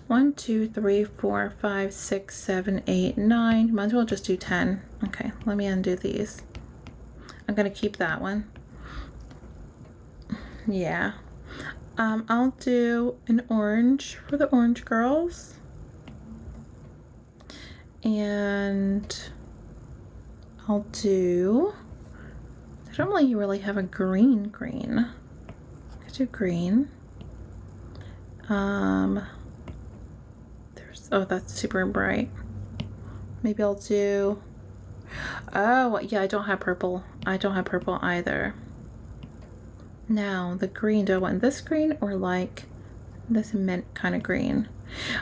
1, 2, 3, 4, 5, 6, 7, 8, 9. Might as well just do 10. Okay, let me undo these. I'm gonna keep that one. Yeah. I'll do an orange for the orange girls. And I'll do, I don't really have a green. I could do green. There's, oh, that's super bright. Maybe I'll do, oh yeah, I don't have purple. I don't have purple either. Now the green, do I want this green or like this mint kind of green?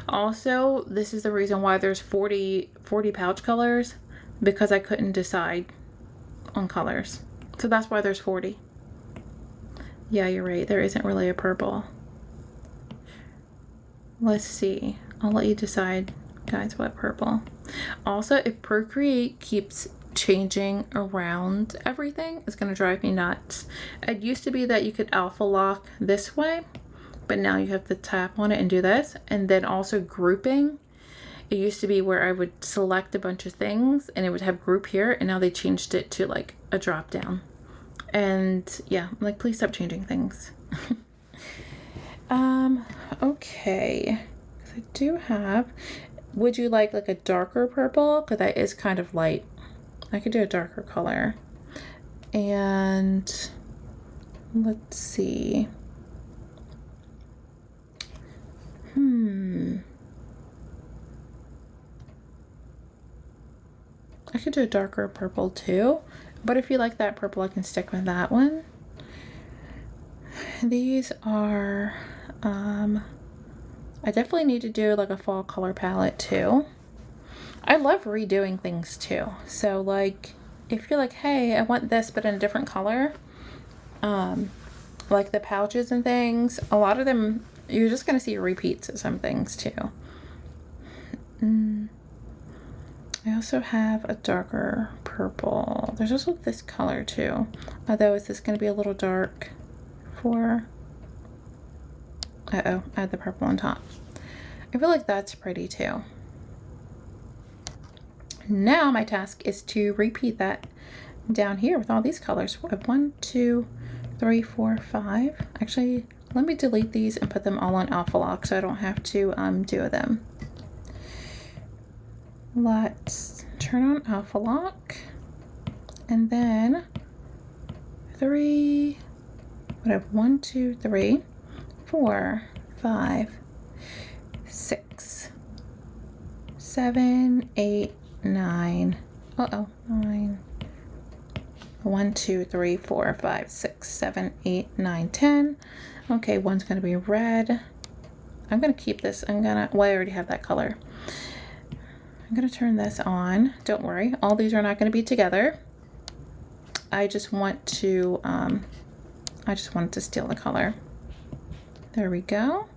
Also, this is the reason why there's 40 pouch colors, because I couldn't decide on colors. So that's why there's 40. Yeah, you're right. There isn't really a purple. Let's see. I'll let you decide, guys, what purple. Also, if Procreate keeps changing around everything, it's going to drive me nuts. It used to be that you could alpha lock this way, but now you have to tap on it and do this. And then also grouping. It used to be where I would select a bunch of things and it would have group here, and now they changed it to like a drop down. And yeah, I'm like, please stop changing things. Okay. I do have, would you like a darker purple? Because that is kind of light. I could do a darker color. And let's see. I could do a darker purple too, but if you like that purple, I can stick with that one. These are, I definitely need to do like a fall color palette too. I love redoing things too. So like, if you're like, hey, I want this, but in a different color, like the pouches and things, a lot of them, you're just going to see repeats of some things too. I also have a darker purple. There's also this color too. Although, is this going to be a little dark for... Uh-oh, I had the purple on top. I feel like that's pretty too. Now my task is to repeat that down here with all these colors. 1, 2, 3, 4, 5. Actually, let me delete these and put them all on alpha lock so I don't have to do them. Let's turn on alpha lock, and then 3, what I have 1, 2, 3, 4, 5, 6, 7, 8, 9. 9. 1, 2, 3, 4, 5, 6, 7, 8, 9, 10. Okay, one's gonna be red. I'm gonna keep this. Well, I already have that color. I'm going to turn this on. Don't worry, all these are not going to be together. I just want to wanted to steal the color. There we go.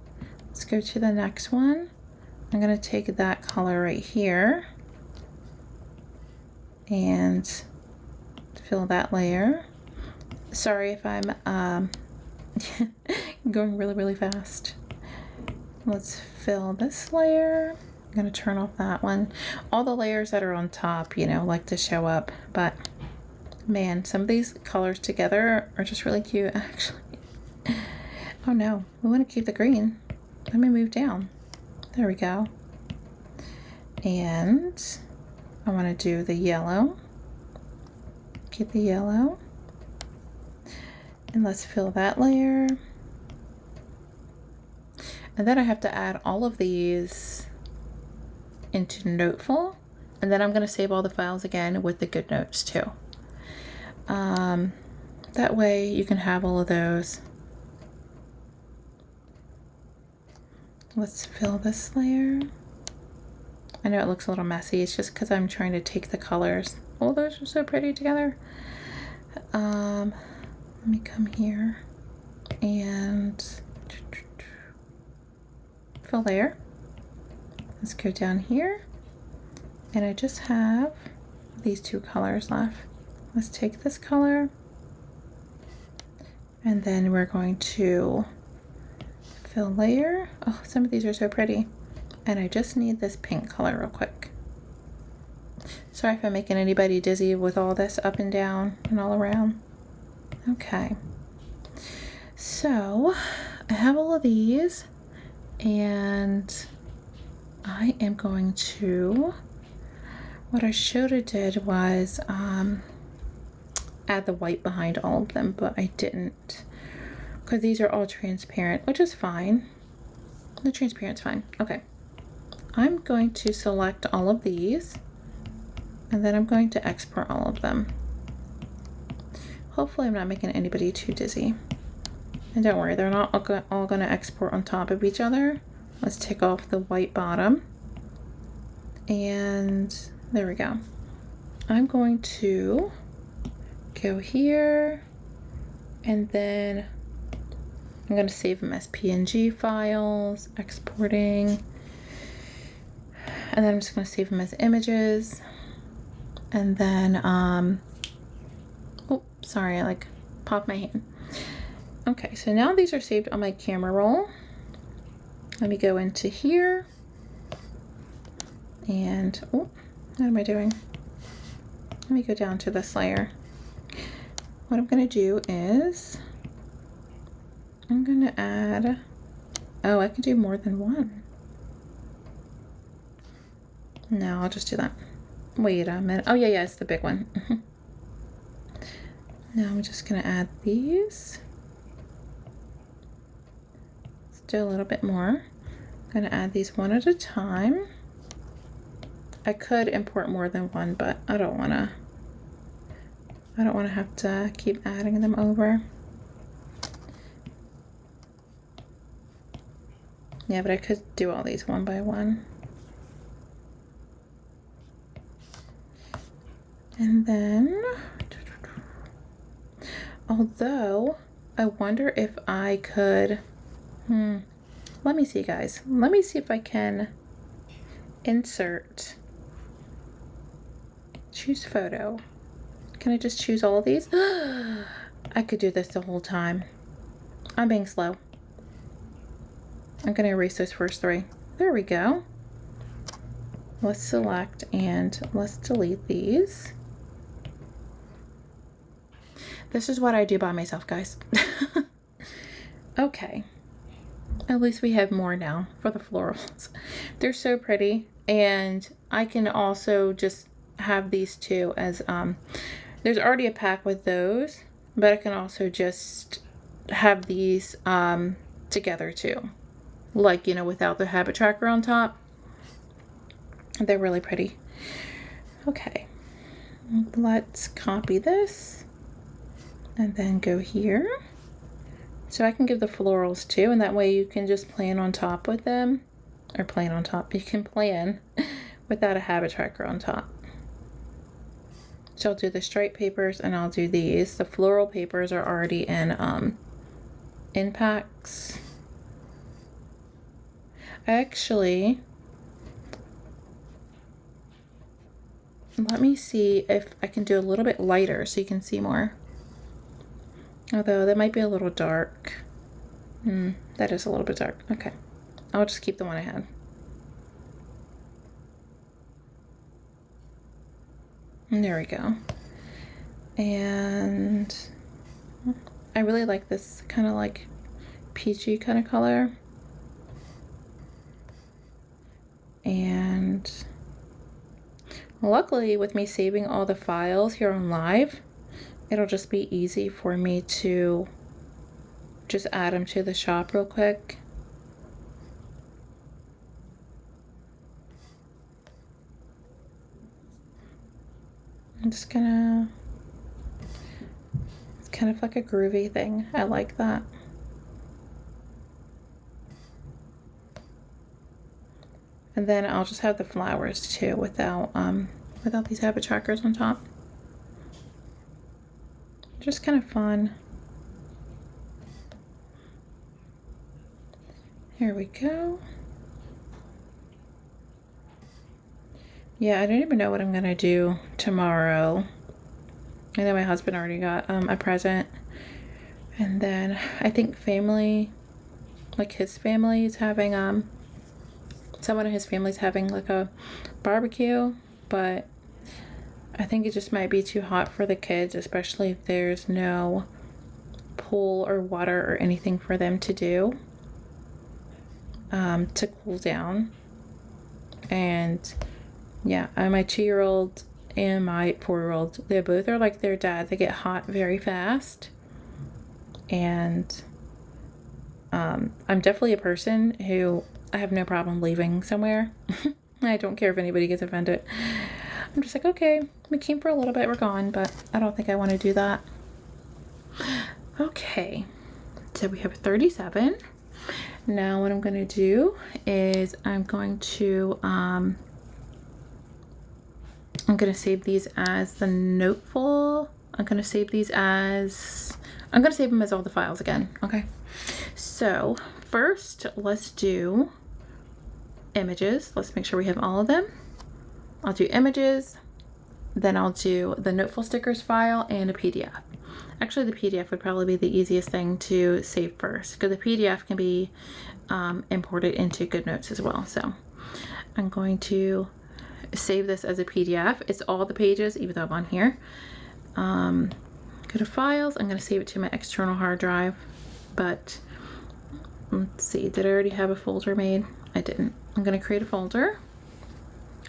Let's go to the next one. I'm going to take that color right here and fill that layer. Sorry if I'm going really fast. Let's fill this layer. I'm going to turn off that one. All the layers that are on top, you know, like to show up, but man, some of these colors together are just really cute, actually. Oh no, we want to keep the green. Let me move down. There we go. And I want to do the yellow. Get the yellow. And let's fill that layer. And then I have to add all of these into Noteful, and then I'm going to save all the files again with the GoodNotes too. That way you can have all of those. Let's fill this layer. I know it looks a little messy, it's just because I'm trying to take the colors. Oh, those are so pretty together. Let me come here and fill layer. Let's go down here, and I just have these two colors left. Let's take this color, and then we're going to fill layer. Oh, some of these are so pretty. And I just need this pink color real quick. Sorry if I'm making anybody dizzy with all this up and down and all around. Okay. So I have all of these, and I am going to, what I should have did was add the white behind all of them, but I didn't, because these are all transparent, which is fine. The transparent's fine. Okay. I'm going to select all of these And then I'm going to export all of them. Hopefully I'm not making anybody too dizzy. And don't worry, they're not all going to export on top of each other. Let's take off the white bottom. And there we go. I'm going to go here, and then I'm going to save them as PNG files, exporting. And then I'm just going to save them as images. And then, oh, sorry, I like popped my hand. Okay, so now these are saved on my camera roll. Let me go into here. And, oh, what am I doing? Let me go down to this layer. What I'm going to do is, I'm going to add, oh, I can do more than one. No, I'll just do that. Wait a minute. Oh, yeah, it's the big one. Now I'm just going to add these. Let's do a little bit more. I'm going to add these one at a time. I could import more than one, but I don't want to have to keep adding them over. Yeah, but I could do all these one by one. And then, although I wonder if I could, let me see, guys. Let me see if I can insert, choose photo. Can I just choose all of these? I could do this the whole time. I'm being slow. I'm going to erase those first three. There we go. Let's select and let's delete these. This is what I do by myself, guys. Okay. At least we have more now for the florals. They're so pretty. And I can also just have these two as, there's already a pack with those, but I can also just have these together too. Like, you know, without the habit tracker on top. They're really pretty. Okay. Let's copy this. And then go here. So I can give the florals too, and that way you can just plan on top with them. Or plan on top. You can plan without a habit tracker on top. So I'll do the stripe papers and I'll do these. The floral papers are already in packs. Actually, let me see if I can do a little bit lighter so you can see more. Although that might be a little dark. That is a little bit dark. Okay. I'll just keep the one I had. And there we go. And I really like this kind of like peachy kind of color. And luckily with me saving all the files here on live, it'll just be easy for me to just add them to the shop real quick. I'm just gonna, it's kind of like a groovy thing. I like that. And then I'll just have the flowers too without these habit trackers on top. Just kind of fun. Here we go. Yeah, I don't even know what I'm gonna do tomorrow. I know my husband already got a present. And then I think family, like his family is having someone in his family's having like a barbecue, but I think it just might be too hot for the kids, especially if there's no pool or water or anything for them to do to cool down. And yeah, my 2-year-old and my 4-year-old, they both are like their dad. They get hot very fast. And I'm definitely a person who I have no problem leaving somewhere. I don't care if anybody gets offended. I'm just like, okay, we came for a little bit, we're gone, but I don't think I want to do that. Okay, so we have 37. Now what I'm going to do is I'm going to save these as the Noteful. I'm going to save them as all the files again. Okay, so first let's do images. Let's make sure we have all of them. I'll do images, then I'll do the Noteful stickers file and a PDF. Actually, the PDF would probably be the easiest thing to save first, because the PDF can be imported into GoodNotes as well. So I'm going to save this as a PDF. It's all the pages, even though I'm on here. Go to files. I'm going to save it to my external hard drive, but let's see, did I already have a folder made? I didn't. I'm going to create a folder,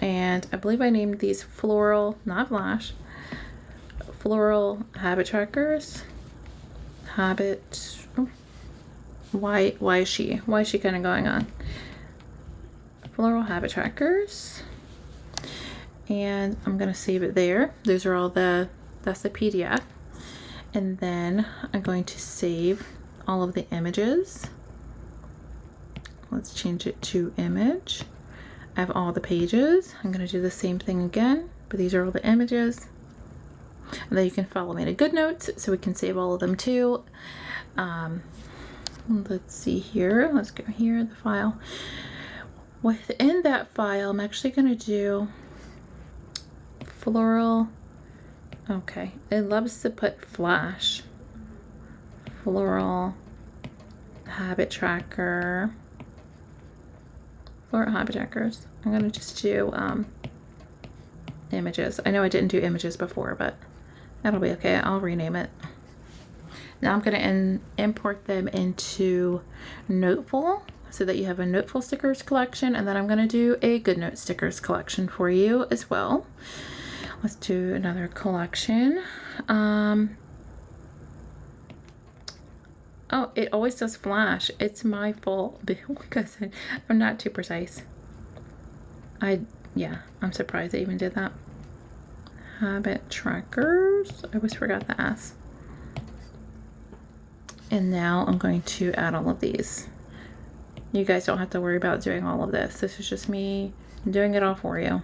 and I believe I named these Floral, not Flash, Floral Habit Trackers. Habit, oh, why is she kind of going on? Floral Habit Trackers, and I'm going to save it there. Those are all that's the PDF. And then I'm going to save all of the images. Let's change it to image. I have all the pages. I'm going to do the same thing again, but these are all the images. And then you can follow me to GoodNotes so we can save all of them too. Let's see here. Let's go here, the file. Within that file, I'm actually going to do Floral. Okay, it loves to put Flash. Floral Habit Tracker. Floral Habit Trackers. I'm going to just do images. I know I didn't do images before, but that'll be okay. I'll rename it. Now I'm going to import them into Noteful so that you have a Noteful stickers collection, and then I'm going to do a GoodNotes stickers collection for you as well. Let's do another collection. Oh, it always does Flash. It's my fault because I'm not too precise. Yeah, I'm surprised I even did that. Habit trackers. I always forgot the S. And now I'm going to add all of these. You guys don't have to worry about doing all of this. This is just me doing it all for you.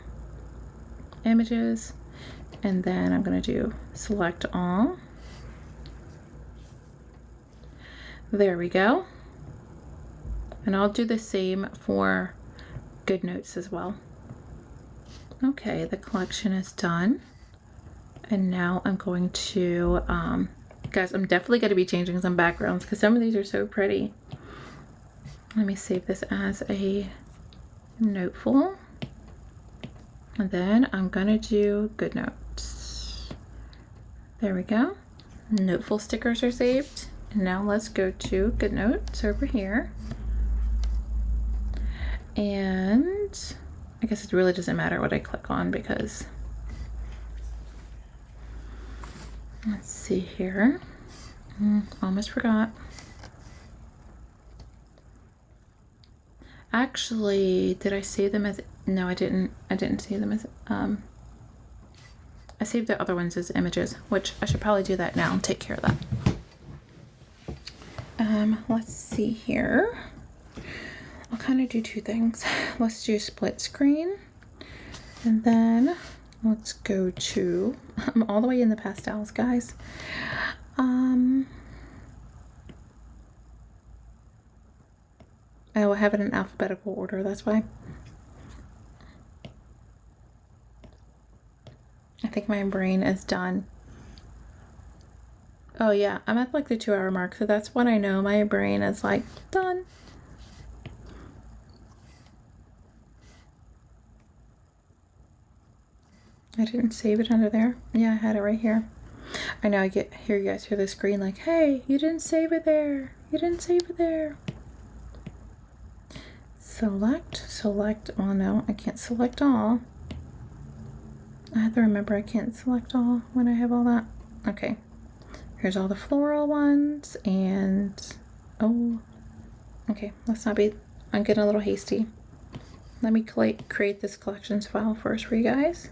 Images. And then I'm going to do select all. There we go. And I'll do the same for GoodNotes as well. Okay, the collection is done. And now I'm going to, guys, I'm definitely going to be changing some backgrounds because some of these are so pretty. Let me save this as a Noteful. And then I'm going to do GoodNotes. There we go. Noteful stickers are saved. And now let's go to GoodNotes over here. And I guess it really doesn't matter what I click on because, let's see here. Almost forgot. Actually, did I save them as, no, I didn't save them as, I saved the other ones as images, which I should probably do that now and take care of that. Let's see here. I'll kind of do two things. Let's do split screen, and then let's go to, I'm all the way in the pastels, guys. Oh, I have it in alphabetical order, that's why. I think my brain is done. Oh yeah, I'm at like the 2-hour mark, so that's when I know my brain is like done. I didn't save it under there. Yeah, I had it right here. I know you guys hear the screen like, hey, you didn't save it there. You didn't save it there. Select, oh no, I can't select all. I have to remember I can't select all when I have all that. Okay, here's all the floral ones, and oh, okay, let's not be, I'm getting a little hasty. Let me create this collections file first for you guys.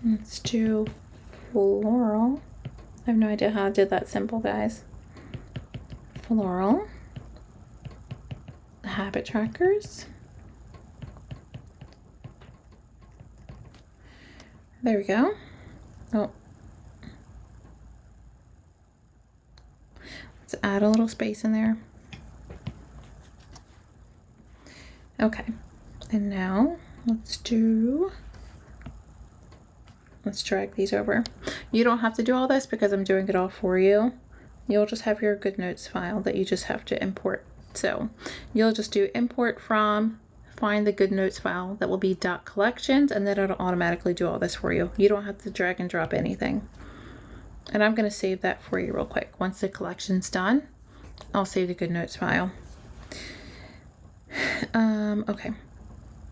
Let's do floral. I have no idea how I did that simple, guys. Floral. Habit trackers. There we go. Oh. Let's add a little space in there. Okay. And now let's drag these over. You don't have to do all this because I'm doing it all for you. You'll just have your GoodNotes file that you just have to import. So you'll just do import from, find the GoodNotes file that will be .collections, and then it'll automatically do all this for you. You don't have to drag and drop anything. And I'm going to save that for you real quick. Once the collection's done, I'll save the GoodNotes file. Okay.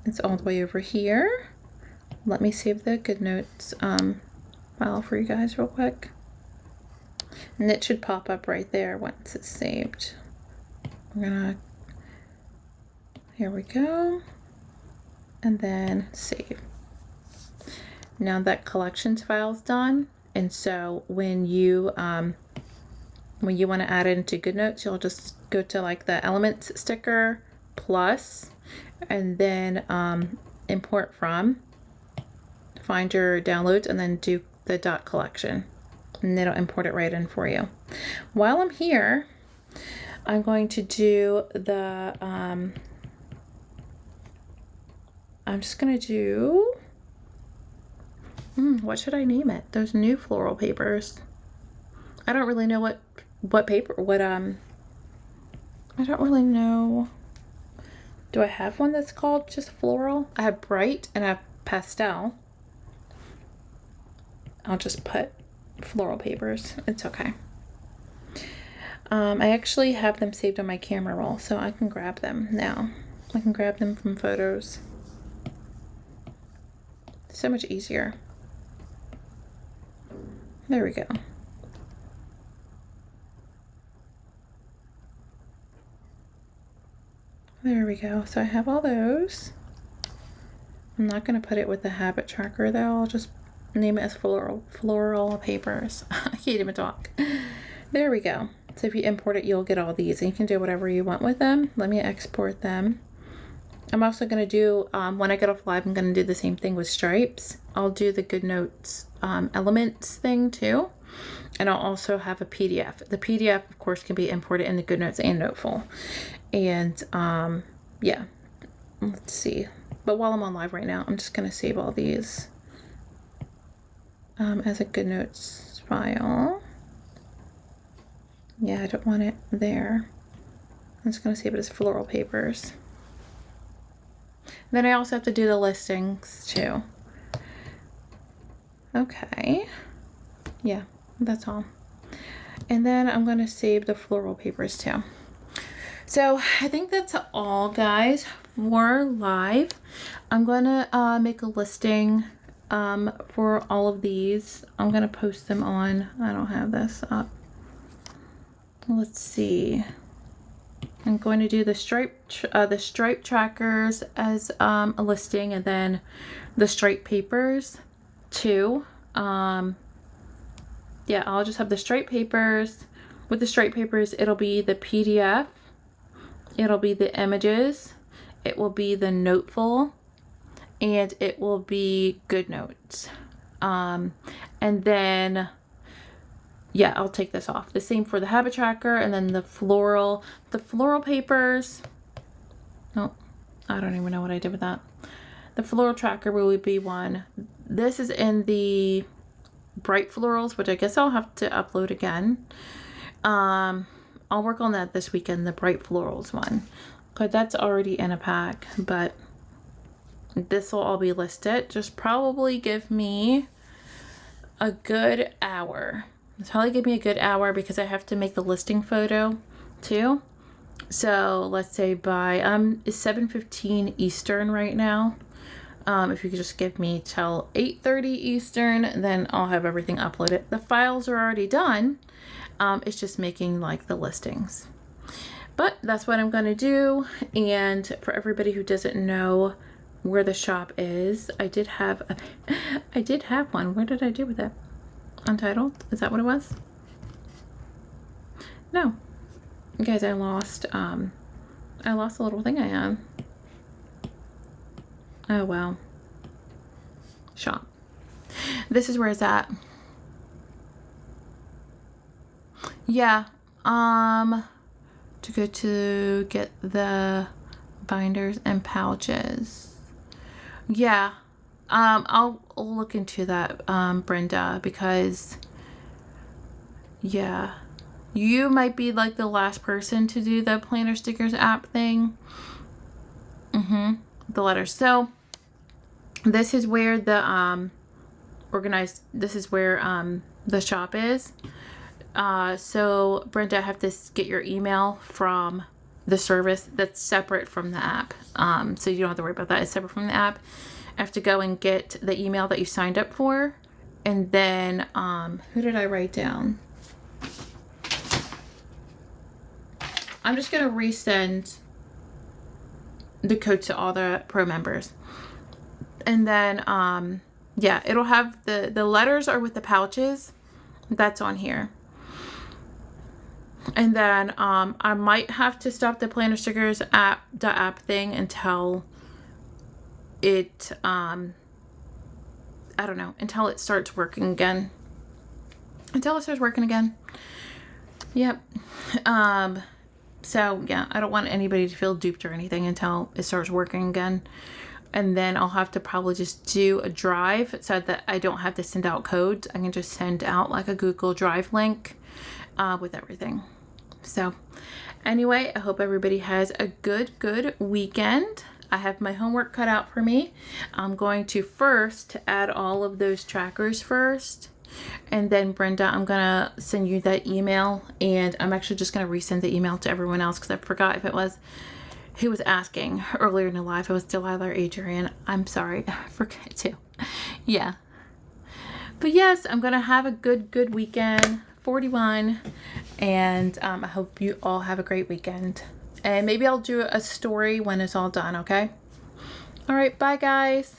It's all the way over here. Let me save the GoodNotes file for you guys real quick. And it should pop up right there once it's saved. Here we go. And then save. Now that collections file's done, and so when you want to add it into GoodNotes, you'll just go to like the Elements sticker plus, and then import from, find your downloads, and then do the .collection, and it'll import it right in for you. While I'm here, I'm going to do the I'm just gonna do what should I name it? Those new floral papers. I don't really know what paper, I don't really know. Do I have one that's called just floral? I have bright and I have pastel. I'll just put floral papers. It's okay. I actually have them saved on my camera roll, so I can grab them now. I can grab them from photos. So much easier. There we go. There we go. So I have all those. I'm not going to put it with the habit tracker though. I'll just name it as floral papers. I can't even talk. There we go. So if you import it, you'll get all these, and you can do whatever you want with them. Let me export them. I'm also going to do, when I get off live, I'm going to do the same thing with stripes. I'll do the GoodNotes elements thing too. And I'll also have a PDF. The PDF, of course, can be imported into GoodNotes and Noteful. And yeah, let's see. But while I'm on live right now, I'm just going to save all these as a GoodNotes file. Yeah, I don't want it there. I'm just going to save it as floral papers. Then I also have to do the listings too. Okay. Yeah, that's all. And then I'm going to save the floral papers too. So I think that's all, guys, for live. I'm going to make a listing for all of these. I'm going to post them on, I don't have this up. Let's see. I'm going to do the stripe trackers as a listing, and then the stripe papers too. Yeah, I'll just have the stripe papers. With the stripe papers, it'll be the PDF, it'll be the images, it will be the Noteful, and it will be GoodNotes. And then yeah, I'll take this off. The same for the habit tracker, and then the floral papers. Oh, I don't even know what I did with that. The floral tracker will be one. This is in the bright florals, which I guess I'll have to upload again. I'll work on that this weekend, the bright florals one, because that's already in a pack, but this will all be listed. Just probably give me a good hour. It's probably give me a good hour because I have to make the listing photo too. So let's say by it's 7:15 Eastern right now. If you could just give me till 8:30 Eastern, then I'll have everything uploaded. The files are already done. It's just making like the listings. But that's what I'm going to do. And for everybody who doesn't know where the shop is. I did have one. Where did I do with it? Untitled? Is that what it was? No. Guys, I lost a little thing I had. Oh well. Shop. This is where it's at. Yeah. To go to get the binders and pouches. Yeah. I'll look into that, Brenda, because yeah, you might be like the last person to do the planner stickers app thing. The letters. So this is where the this is where the shop is. So Brenda, I have to get your email from the service that's separate from the app. So you don't have to worry about that. It's separate from the app. I have to go and get the email that you signed up for. And then, who did I write down? I'm just going to resend the code to all the pro members. And then, yeah, it'll have the letters are with the pouches. That's on here. And then I might have to stop the planner stickers app thing until it I don't know, until it starts working again. Until it starts working again. Yep. So yeah, I don't want anybody to feel duped or anything until it starts working again. And then I'll have to probably just do a drive so that I don't have to send out codes. I can just send out like a Google Drive link with everything. So anyway, I hope everybody has a good weekend. I have my homework cut out for me. I'm going to first add all of those trackers first. And then Brenda, I'm gonna send you that email, and I'm actually just gonna resend the email to everyone else because I forgot if it was who was asking earlier in the live. It was Delilah or Adrian. I'm sorry, I forget to. Yeah. But yes, I'm gonna have a good weekend. 41, and I hope you all have a great weekend. And maybe I'll do a story when it's all done, okay? All right, bye guys.